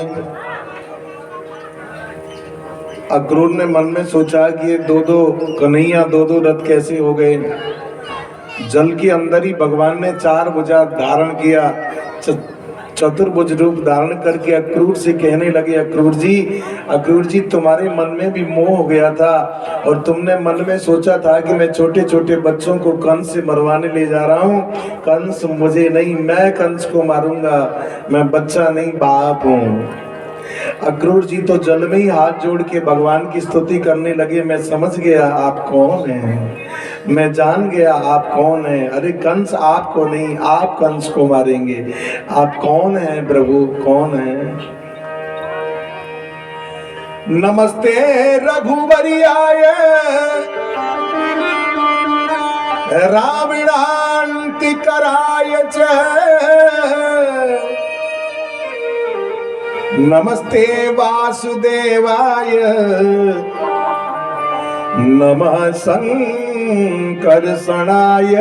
अक्रूर ने मन में सोचा कि ये दो दो कन्हैया, दो दो रथ कैसे हो गए। जल के अंदर ही भगवान ने 4 भुजा धारण किया, चतुर्भुज रूप धारण करके अक्रूर से कहने लगे, अक्रूर जी तुम्हारे मन में भी मोह हो गया था और तुमने मन में सोचा था कि मैं छोटे छोटे बच्चों को कंस से मरवाने ले जा रहा हूँ। कंस मुझे नहीं, मैं कंस को मारूंगा, मैं बच्चा नहीं बाप हूँ। अक्रूर जी तो जल में ही हाथ जोड़ के भगवान की स्तुति करने लगे, मैं समझ गया आप कौन हैं, मैं जान गया आप कौन हैं। अरे कंस आपको नहीं, आप कंस को मारेंगे। आप कौन हैं प्रभु, कौन हैं? नमस्ते रघुवरियाय रावणान्तिकराय च नमस्ते वासुदेवाय नमः संकर्षणाय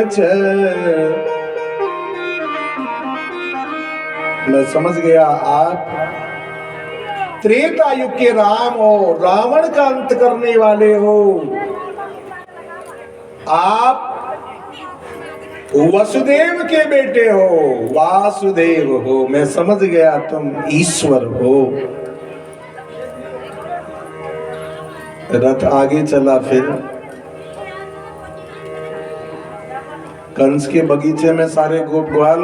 च। मैं समझ गया आप त्रेता युग के राम हो, रावण का अंत करने वाले हो। आप वसुदेव के बेटे हो, वासुदेव हो। मैं समझ गया तुम ईश्वर हो। रथ आगे चला। फिर कंस के बगीचे में सारे गोप ग्वाल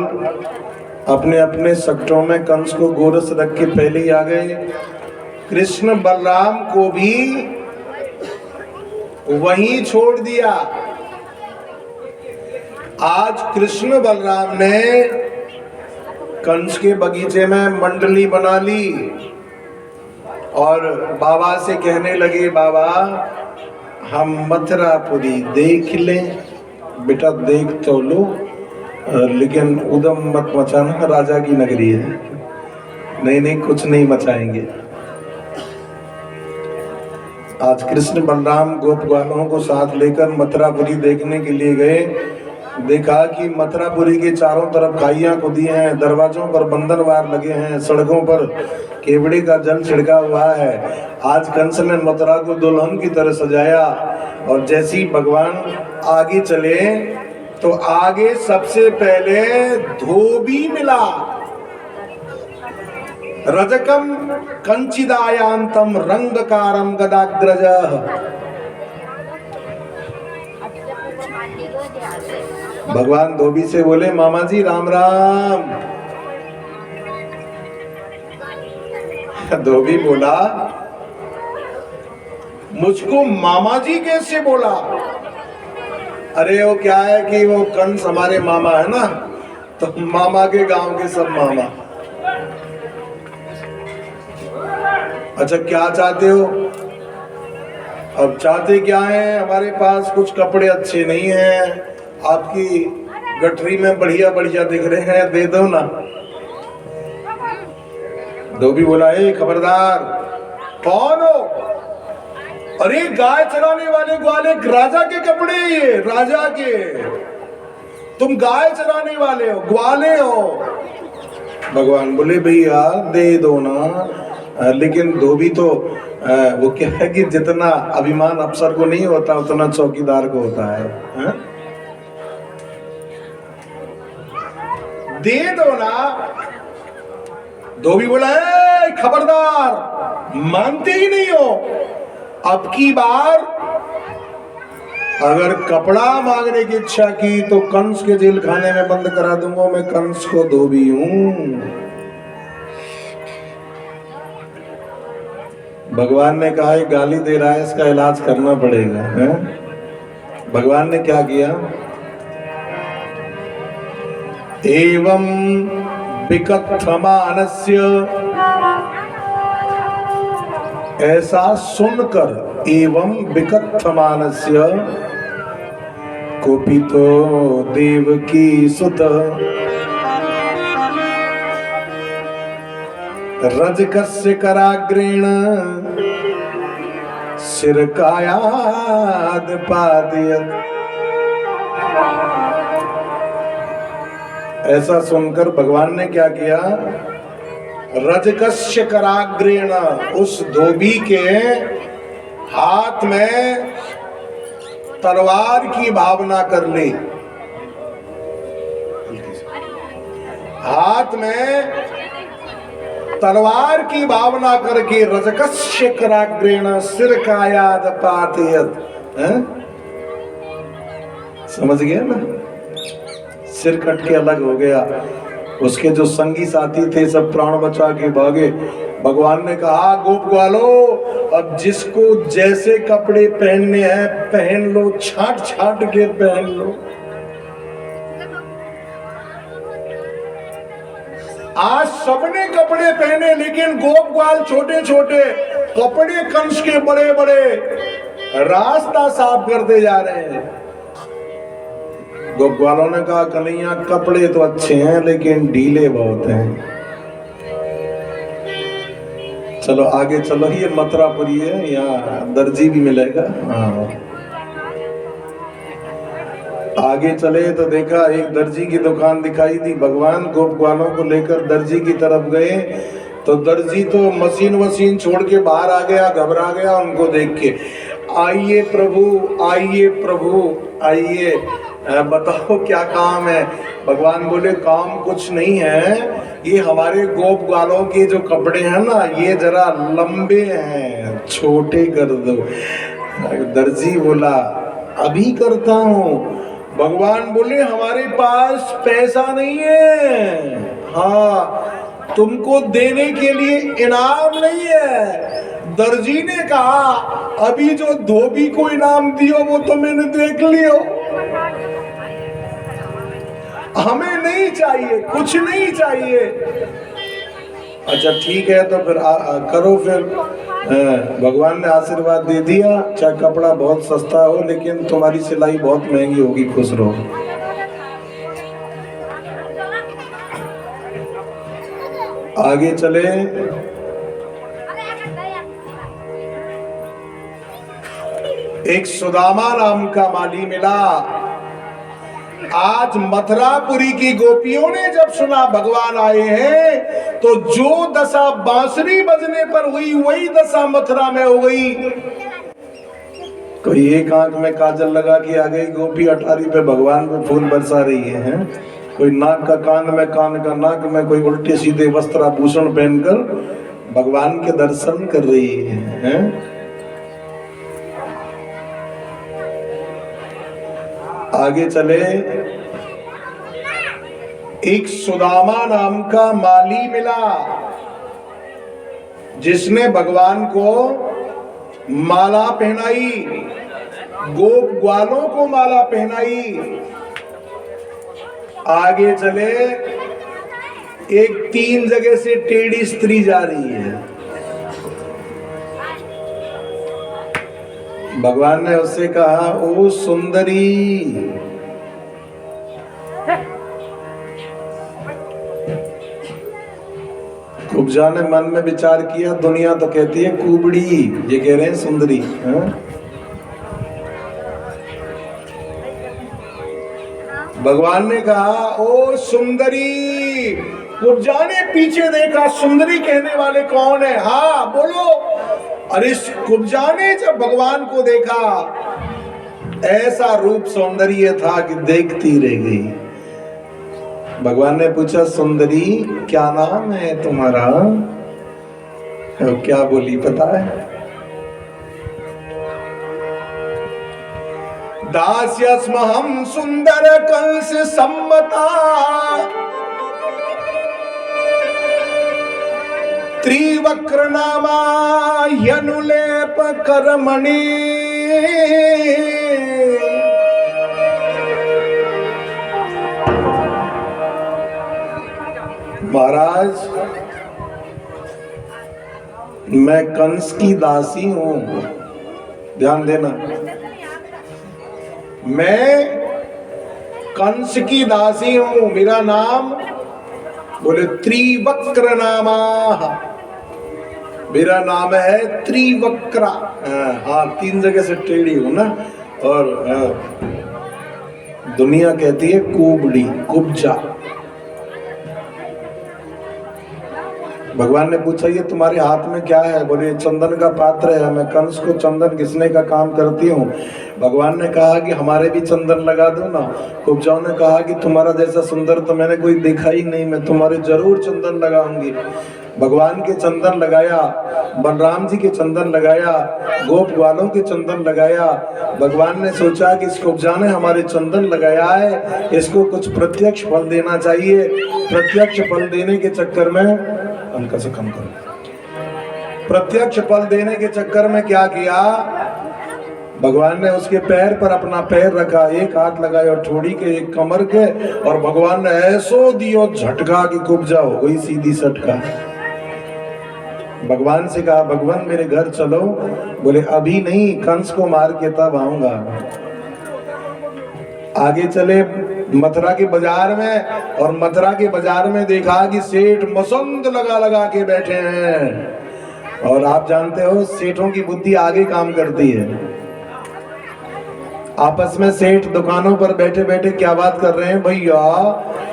अपने अपने सख्तों में कंस को गोरस रख के पहले ही आ गए। कृष्ण बलराम को भी वहीं छोड़ दिया। आज कृष्ण बलराम ने कंस के बगीचे में मंडली बना ली और बाबा से कहने लगे, बाबा हम मथुरापुरी देख लें। बेटा देख तो लो, लेकिन उदम मत मचाना, राजा की नगरी है। नहीं नहीं, कुछ नहीं मचाएंगे। आज कृष्ण बलराम गोप ग्वालों को साथ लेकर मथुरापुरी देखने के लिए गए। देखा कि मथुरापुरी के चारों तरफ खाइयां खुदी हैं, दरवाजों पर बंदरवार लगे हैं, सड़कों पर केवड़े का जल छिड़का हुआ है। आज कंस ने मथुरा को दुल्हन की तरह सजाया और जैसे ही भगवान आगे चले तो आगे सबसे पहले धोबी मिला। रजकम कंचिदायांतम रंगकारम गदाग्रज। भगवान धोबी से बोले, मामा जी राम राम। धोबी बोला, मुझको मामा जी कैसे बोला? अरे वो क्या है कि वो कंस हमारे मामा है ना, तो मामा के गांव के सब मामा। अच्छा क्या चाहते हो? अब चाहते क्या है? हमारे पास कुछ कपड़े अच्छे नहीं हैं, आपकी गठरी में बढ़िया बढ़िया दिख रहे हैं, दे दो ना। धोबी बोला, ए खबरदार, कौन हो? अरे गाय चराने वाले ग्वाले, राजा के कपड़े, ये राजा के। तुम गाय चराने वाले हो, ग्वाले हो। भगवान बोले, भैया दे दो ना। लेकिन धोबी तो वो क्या है कि जितना अभिमान अफसर को नहीं होता उतना चौकीदार को होता है। दे दो ना। धोबी बोला, खबरदार, मानते ही नहीं हो। अब की बार अगर कपड़ा मांगने की इच्छा की तो कंस के जेल खाने में बंद करा दूंगा। मैं कंस को धोबी हूं। भगवान ने कहा, ये गाली दे रहा है, इसका इलाज करना पड़ेगा। है? भगवान ने क्या किया? एवं विकथमानस्य, ऐसा सुनकर, एवं विकथमानस्य कुपितो देवकी सुत रजकस्य कराग्रेण शिरकायाद पादयत्। ऐसा सुनकर भगवान ने क्या किया, रजकस्य कराग्रेण, उस धोबी के हाथ में तलवार की भावना कर ली। हाथ में तलवार की भावना करके रजकस्य कराग्रेण शिरकायाद पातयत्। समझ गया ना, सिर कट के अलग हो गया। उसके जो संगी साथी थे सब प्राण बचा के भागे। भगवान ने कहा, गोप ग्वालो, अब जिसको जैसे कपड़े पहनने हैं पहन लो, छाट छाट के पहन लो। आज सबने कपड़े पहने, लेकिन गोप ग्वाल छोटे छोटे, कपड़े कंस के बड़े बड़े, रास्ता साफ करते जा रहे हैं। गोप ग्वालों ने कहा, कन्हैया कपड़े तो अच्छे हैं लेकिन ढीले बहुत हैं। चलो आगे चलो, ये मथुरापुरी है, यहाँ दर्जी भी मिलेगा। हाँ, आगे चले तो देखा एक दर्जी की दुकान दिखाई दी। भगवान गोप ग्वालों को लेकर दर्जी की तरफ गए तो दर्जी तो मशीन वशीन छोड़ के बाहर आ गया, घबरा गया उनको देख के। आइए प्रभु, आइए प्रभु, आइए, बताओ क्या काम है। भगवान बोले, काम कुछ नहीं है, ये हमारे गोप ग्वालों के जो कपड़े हैं ना, ये जरा लंबे हैं, छोटे कर दो। दर्जी बोला, अभी करता हूँ। भगवान बोले, हमारे पास पैसा नहीं है, हाँ, तुमको देने के लिए इनाम नहीं है। दर्जी ने कहा, अभी जो धोबी को इनाम दियो वो तो मैंने देख लियो, हमें नहीं चाहिए, कुछ नहीं चाहिए। अच्छा ठीक है, तो फिर करो फिर। भगवान ने आशीर्वाद दे दिया, चाहे कपड़ा बहुत सस्ता हो लेकिन तुम्हारी सिलाई बहुत महंगी होगी, खुश रहो। आगे चले, एक सुदामा नाम का माली मिला। आज मथुरापुरी की गोपियों ने जब सुना भगवान आए हैं, तो जो दशा बांसुरी बजने पर हुई वही दशा मथुरा में हो गई। कोई एक आंख में काजल लगा के आ गई गोपी, अटारी पे भगवान पे फूल बरसा रही है। कोई नाक का कान में, कान का नाक में, कोई उल्टे सीधे वस्त्र आभूषण पहनकर भगवान के दर्शन कर रही है। आगे चले, एक सुदामा नाम का माली मिला जिसने भगवान को माला पहनाई, गोप ग्वालों को माला पहनाई। आगे चले, एक 3 जगह से टेढ़ी स्त्री जा रही है। भगवान ने उससे कहा, ओ सुंदरी, कुब्जा ने मन में विचार किया, दुनिया तो कहती है कुबड़ी, ये कह रहे हैं सुंदरी। भगवान ने कहा, ओ सुंदरी। कुब्जा ने पीछे देखा, सुंदरी कहने वाले कौन है? हाँ बोलो। अरे कुब्जा ने जब भगवान को देखा, ऐसा रूप सौंदर्य था कि देखती रह गई। भगवान ने पूछा, सुंदरी क्या नाम है तुम्हारा? क्या बोली पता है? दास्यस्महं सुंदर कंस सम्मता, त्रिवक्र नामा यनुलेप कर्मणि। महाराज, मैं कंस की दासी हूं, ध्यान देना। मैं कंस की दासी हूं, मेरा नाम बोले त्रिवक्र नामा, मेरा नाम है त्रिवक्रा। हाँ, 3 जगह से टेढ़ी हूं ना। और दुनिया कहती है कुबड़ी, कुब्जा। भगवान ने पूछा ये तुम्हारे हाथ में क्या है? बोले चंदन का पात्र है। मैं कंस को चंदन घिसने का काम करती हूँ। भगवान ने कहा कि हमारे भी चंदन लगा दो ना। कुब्जाओं ने कहा कि तुम्हारा जैसा सुंदर तो मैंने कोई देखा ही नहीं, मैं तुम्हारे जरूर चंदन लगाऊंगी। भगवान के चंदन लगाया, बलराम जी के चंदन लगाया, गोप ग्वालों के चंदन लगाया। भगवान ने सोचा कि इस कुब्जा ने हमारे चंदन लगाया है, इसको कुछ प्रत्यक्ष फल देना चाहिए। प्रत्यक्ष फल देने के चक्कर में हल्का से कम करो। प्रत्यक्ष फल देने के चक्कर में क्या किया? भगवान ने उसके पैर पर अपना पैर रखा, एक हाथ लगाया ठोड़ी के, एक कमर के, और भगवान ने ऐसो दियो झटका कि कुब्जा हो गई सीधी सटका। भगवान से कहा भगवान मेरे घर चलो। बोले अभी नहीं, कंस को मार के तब आऊंगा। आगे चले मथुरा के बाजार में, और मथुरा के बाजार में देखा कि सेठ मसंद लगा लगा के बैठे हैं। और आप जानते हो सेठों की बुद्धि आगे काम करती है। आपस में सेठ दुकानों पर बैठे बैठे क्या बात कर रहे हैं? भैया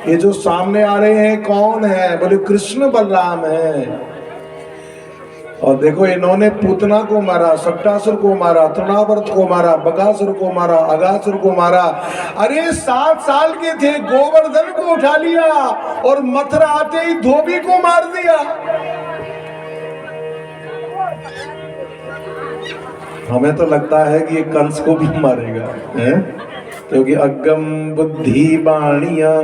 ये जो सामने आ रहे हैं कौन है? बोले कृष्ण बलराम है। और देखो इन्होंने पूतना को मारा, सट्टासुर को मारा, तृणावर्त को मारा, बकासुर को मारा, अगासुर को मारा। अरे 7 साल के थे, गोवर्धन को उठा लिया और मथुरा आते ही धोबी को मार दिया। हमें तो लगता है कि ये कंस को भी मारेगा, हैं? क्योंकि अगम बुद्धि बाणिया,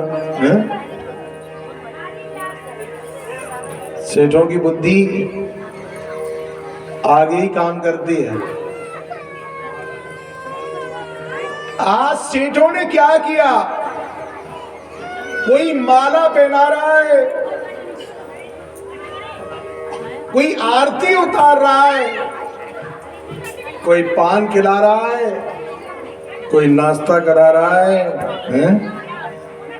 सेठों की बुद्धि आगे ही काम करती है। आज सेठों ने क्या किया? कोई माला पहना रहा है, कोई आरती उतार रहा है, कोई पान खिला रहा है, कोई नाश्ता करा रहा है?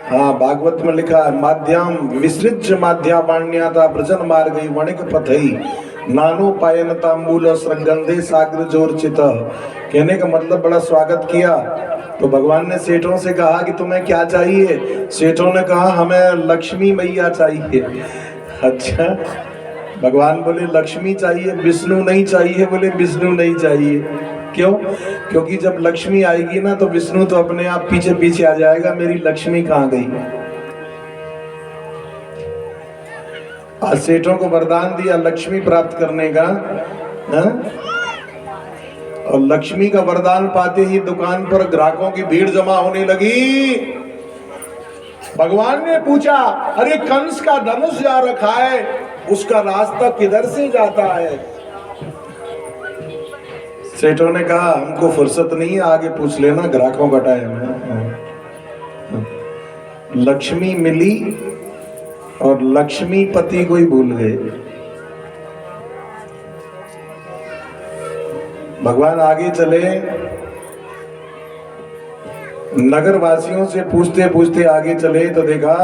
हाँ, भागवत में लिखा है माध्यम विसृज्य माध्यामान्यता ब्रजन मार्ग वणिक पथई नानो पायन तांबूल श्रृंगंधे साग्र जोरचित। कहने का मतलब बड़ा स्वागत किया। तो भगवान ने सेठों से कहा कि तुम्हें क्या चाहिए? सेठों ने कहा हमें लक्ष्मी मैया चाहिए। अच्छा, भगवान बोले लक्ष्मी चाहिए, विष्णु नहीं चाहिए? बोले विष्णु नहीं चाहिए। क्यों? क्योंकि जब लक्ष्मी आएगी ना तो विष्णु तो अपने आप पीछे पीछे आ जाएगा, मेरी लक्ष्मी कहाँ गई? आज सेठों को वरदान दिया लक्ष्मी प्राप्त करने का, और लक्ष्मी का वरदान पाते ही दुकान पर ग्राहकों की भीड़ जमा होने लगी। भगवान ने पूछा अरे कंस का धनुष जा रखा है, उसका रास्ता किधर से जाता है? सेठों ने कहा हमको फुर्सत नहीं है, आगे पूछ लेना, ग्राहकों का टाइम है। लक्ष्मी मिली और लक्ष्मी पति को ही भूल गए। भगवान आगे चले, नगर वासियों से पूछते पूछते आगे चले तो देखा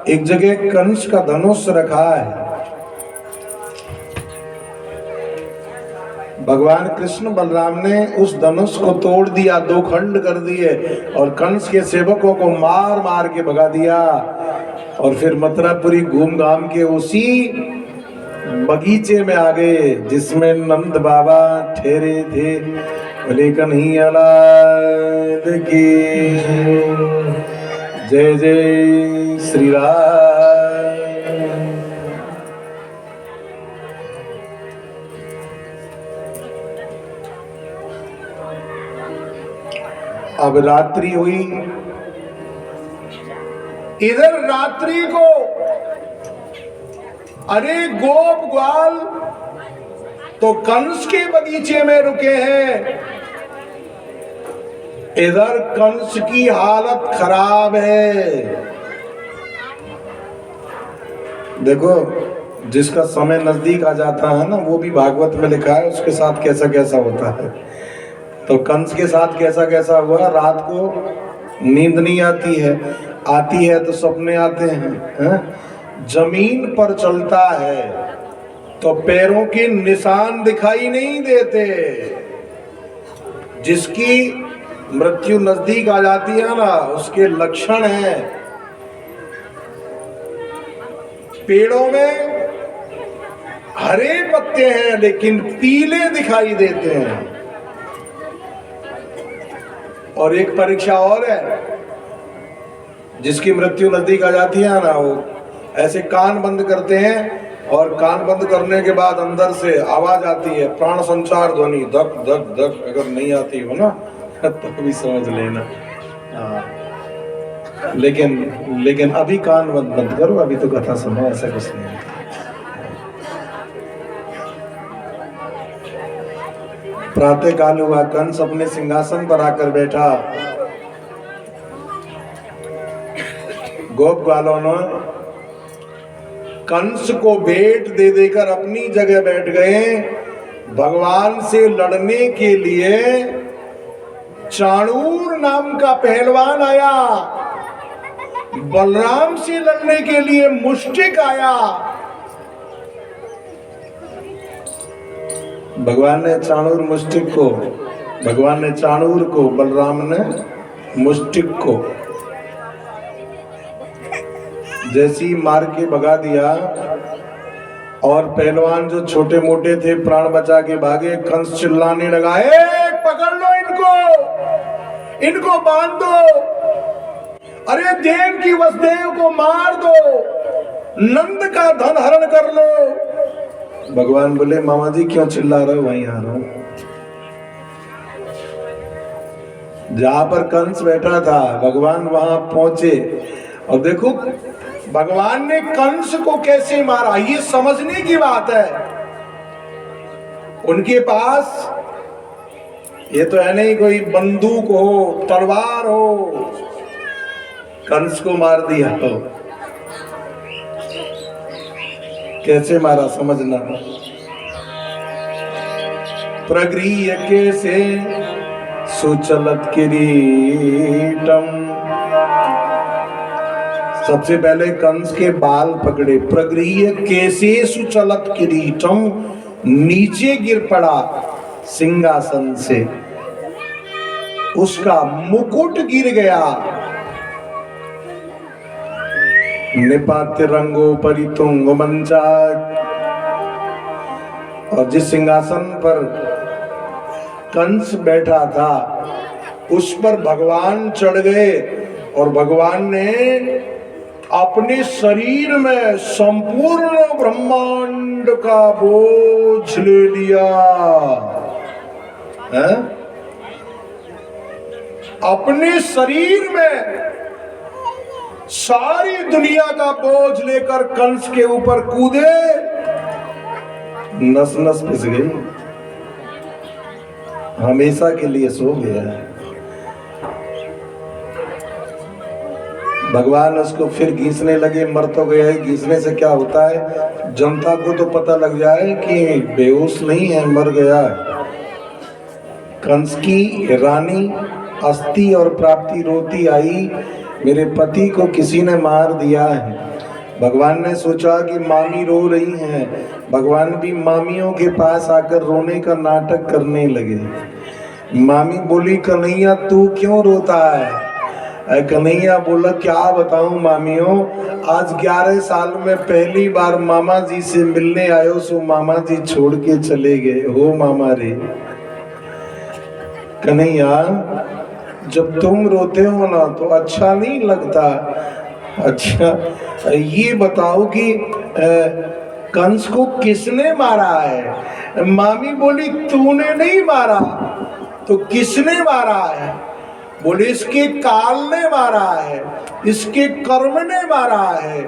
एक जगह कंस का धनुष रखा है। भगवान कृष्ण बलराम ने उस धनुष को तोड़ दिया, 2 खंड कर दिए और कंस के सेवकों को मार मार के भगा दिया। और फिर मथुरापुरी घूम घाम के उसी बगीचे में आ गए जिसमें नंद बाबा ठहरे थे। बोले कन्हैया लाल की जय जय श्री राम। अब रात्रि हुई, इधर रात्रि को अरे गोप ग्वाल तो कंस के बगीचे में रुके हैं, इधर कंस की हालत खराब है। देखो जिसका समय नजदीक आ जाता है ना, वो भी भागवत में लिखा है उसके साथ कैसा कैसा होता है। तो कंस के साथ कैसा कैसा हुआ, रात को नींद नहीं आती है तो सपने आते हैं? जमीन पर चलता है तो पैरों के निशान दिखाई नहीं देते। जिसकी मृत्यु नजदीक आ जाती है ना, उसके लक्षण हैं। पेड़ों में हरे पत्ते हैं लेकिन पीले दिखाई देते हैं। और एक परीक्षा और है, जिसकी मृत्यु नजदीक आ जाती है ना, वो ऐसे कान बंद करते हैं और कान बंद करने के बाद अंदर से आवाज आती है, प्राण संचार ध्वनि, धक धक धक। अगर नहीं आती हो ना तो भी समझ लेना। लेकिन अभी कान बंद करो, अभी तो कथा सुनो, ऐसा कुछ नहीं है। प्रातः काल हुआ, कंस अपने सिंहासन पर आकर बैठा। गोप ग्वालों ने कंस को भेंट दे देकर अपनी जगह बैठ गए। भगवान से लड़ने के लिए चाणूर नाम का पहलवान आया, बलराम से लड़ने के लिए मुष्टिक आया। भगवान ने चाणूर को, बलराम ने मुष्टिक को जैसी मार के भगा दिया। और पहलवान जो छोटे मोटे थे प्राण बचा के भागे। कंस चिल्लाने लगा, पकड़ लो इनको बांध दो, अरे देव की वसुदेव को मार दो, नंद का धन हरण कर लो। भगवान बोले, मामा जी क्यों चिल्ला रहे हो, वहीं आ रहा हूं। जहां पर कंस बैठा था भगवान वहां पहुंचे। और देखो भगवान ने कंस को कैसे मारा, ये समझने की बात है। उनके पास ये तो है नहीं कोई बंदूक हो, तलवार हो, कंस को मार दिया हो। कैसे मारा समझना। प्रगृह्य कैसे सुचलत किरीटम। सबसे पहले कंस के बाल पकड़े। प्रगृह्य कैसे सुचलत किरीटम, नीचे गिर पड़ा सिंहासन से, उसका मुकुट गिर गया। निपात्य रंगो परितुंग मंचात। और जिस सिंहासन पर कंस बैठा था उस पर भगवान चढ़ गए और भगवान ने अपने शरीर में संपूर्ण ब्रह्मांड का बोझ ले लिया है? अपने शरीर में सारी दुनिया का बोझ लेकर कंस के ऊपर कूदे। नस नस पिस गई, हमेशा के लिए सो गया। भगवान उसको फिर घींचने लगे। मर तो गया है, घींचने से क्या होता है, जनता को तो पता लग जाए कि बेहोश नहीं है, मर गया। कंस की रानी अस्थि और प्राप्ति रोती आई, मेरे पति को किसी ने मार दिया है। भगवान ने सोचा कि मामी रो रही हैं। भगवान भी मामियों के पास आकर रोने का नाटक करने लगे। मामी बोली, कन्हैया तू क्यों रोता है? कन्हैया बोला, क्या बताऊं मामियों, आज 11 साल में पहली बार मामा जी से मिलने आयो, सो मामा जी छोड़ के चले गए हो मामा रे। कन्हैया जब तुम रोते हो ना तो अच्छा नहीं लगता। अच्छा ये बताओ कि कंस को किसने मारा है? मामी बोली, तूने नहीं मारा तो किसने मारा है? बोले, इसके काल ने मारा है, इसके कर्म ने मारा है।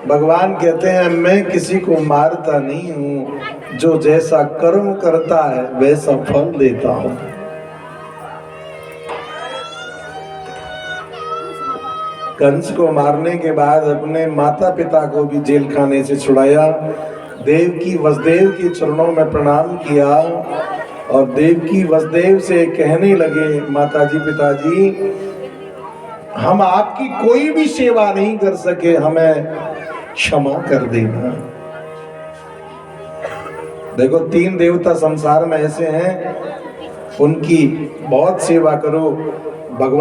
भगवान कहते हैं, मैं किसी को मारता नहीं हूँ, जो जैसा कर्म करता है वैसा फल देता हूँ। कंस को मारने के बाद अपने माता पिता को भी जेल खाने से छुड़ाया। देवकी वसुदेव के चरणों में प्रणाम किया और देवकी वसुदेव से कहने लगे, माताजी पिताजी हम आपकी कोई भी सेवा नहीं कर सके, हमें क्षमा कर देना। देखो 3 देवता संसार में ऐसे हैं, उनकी बहुत सेवा करो,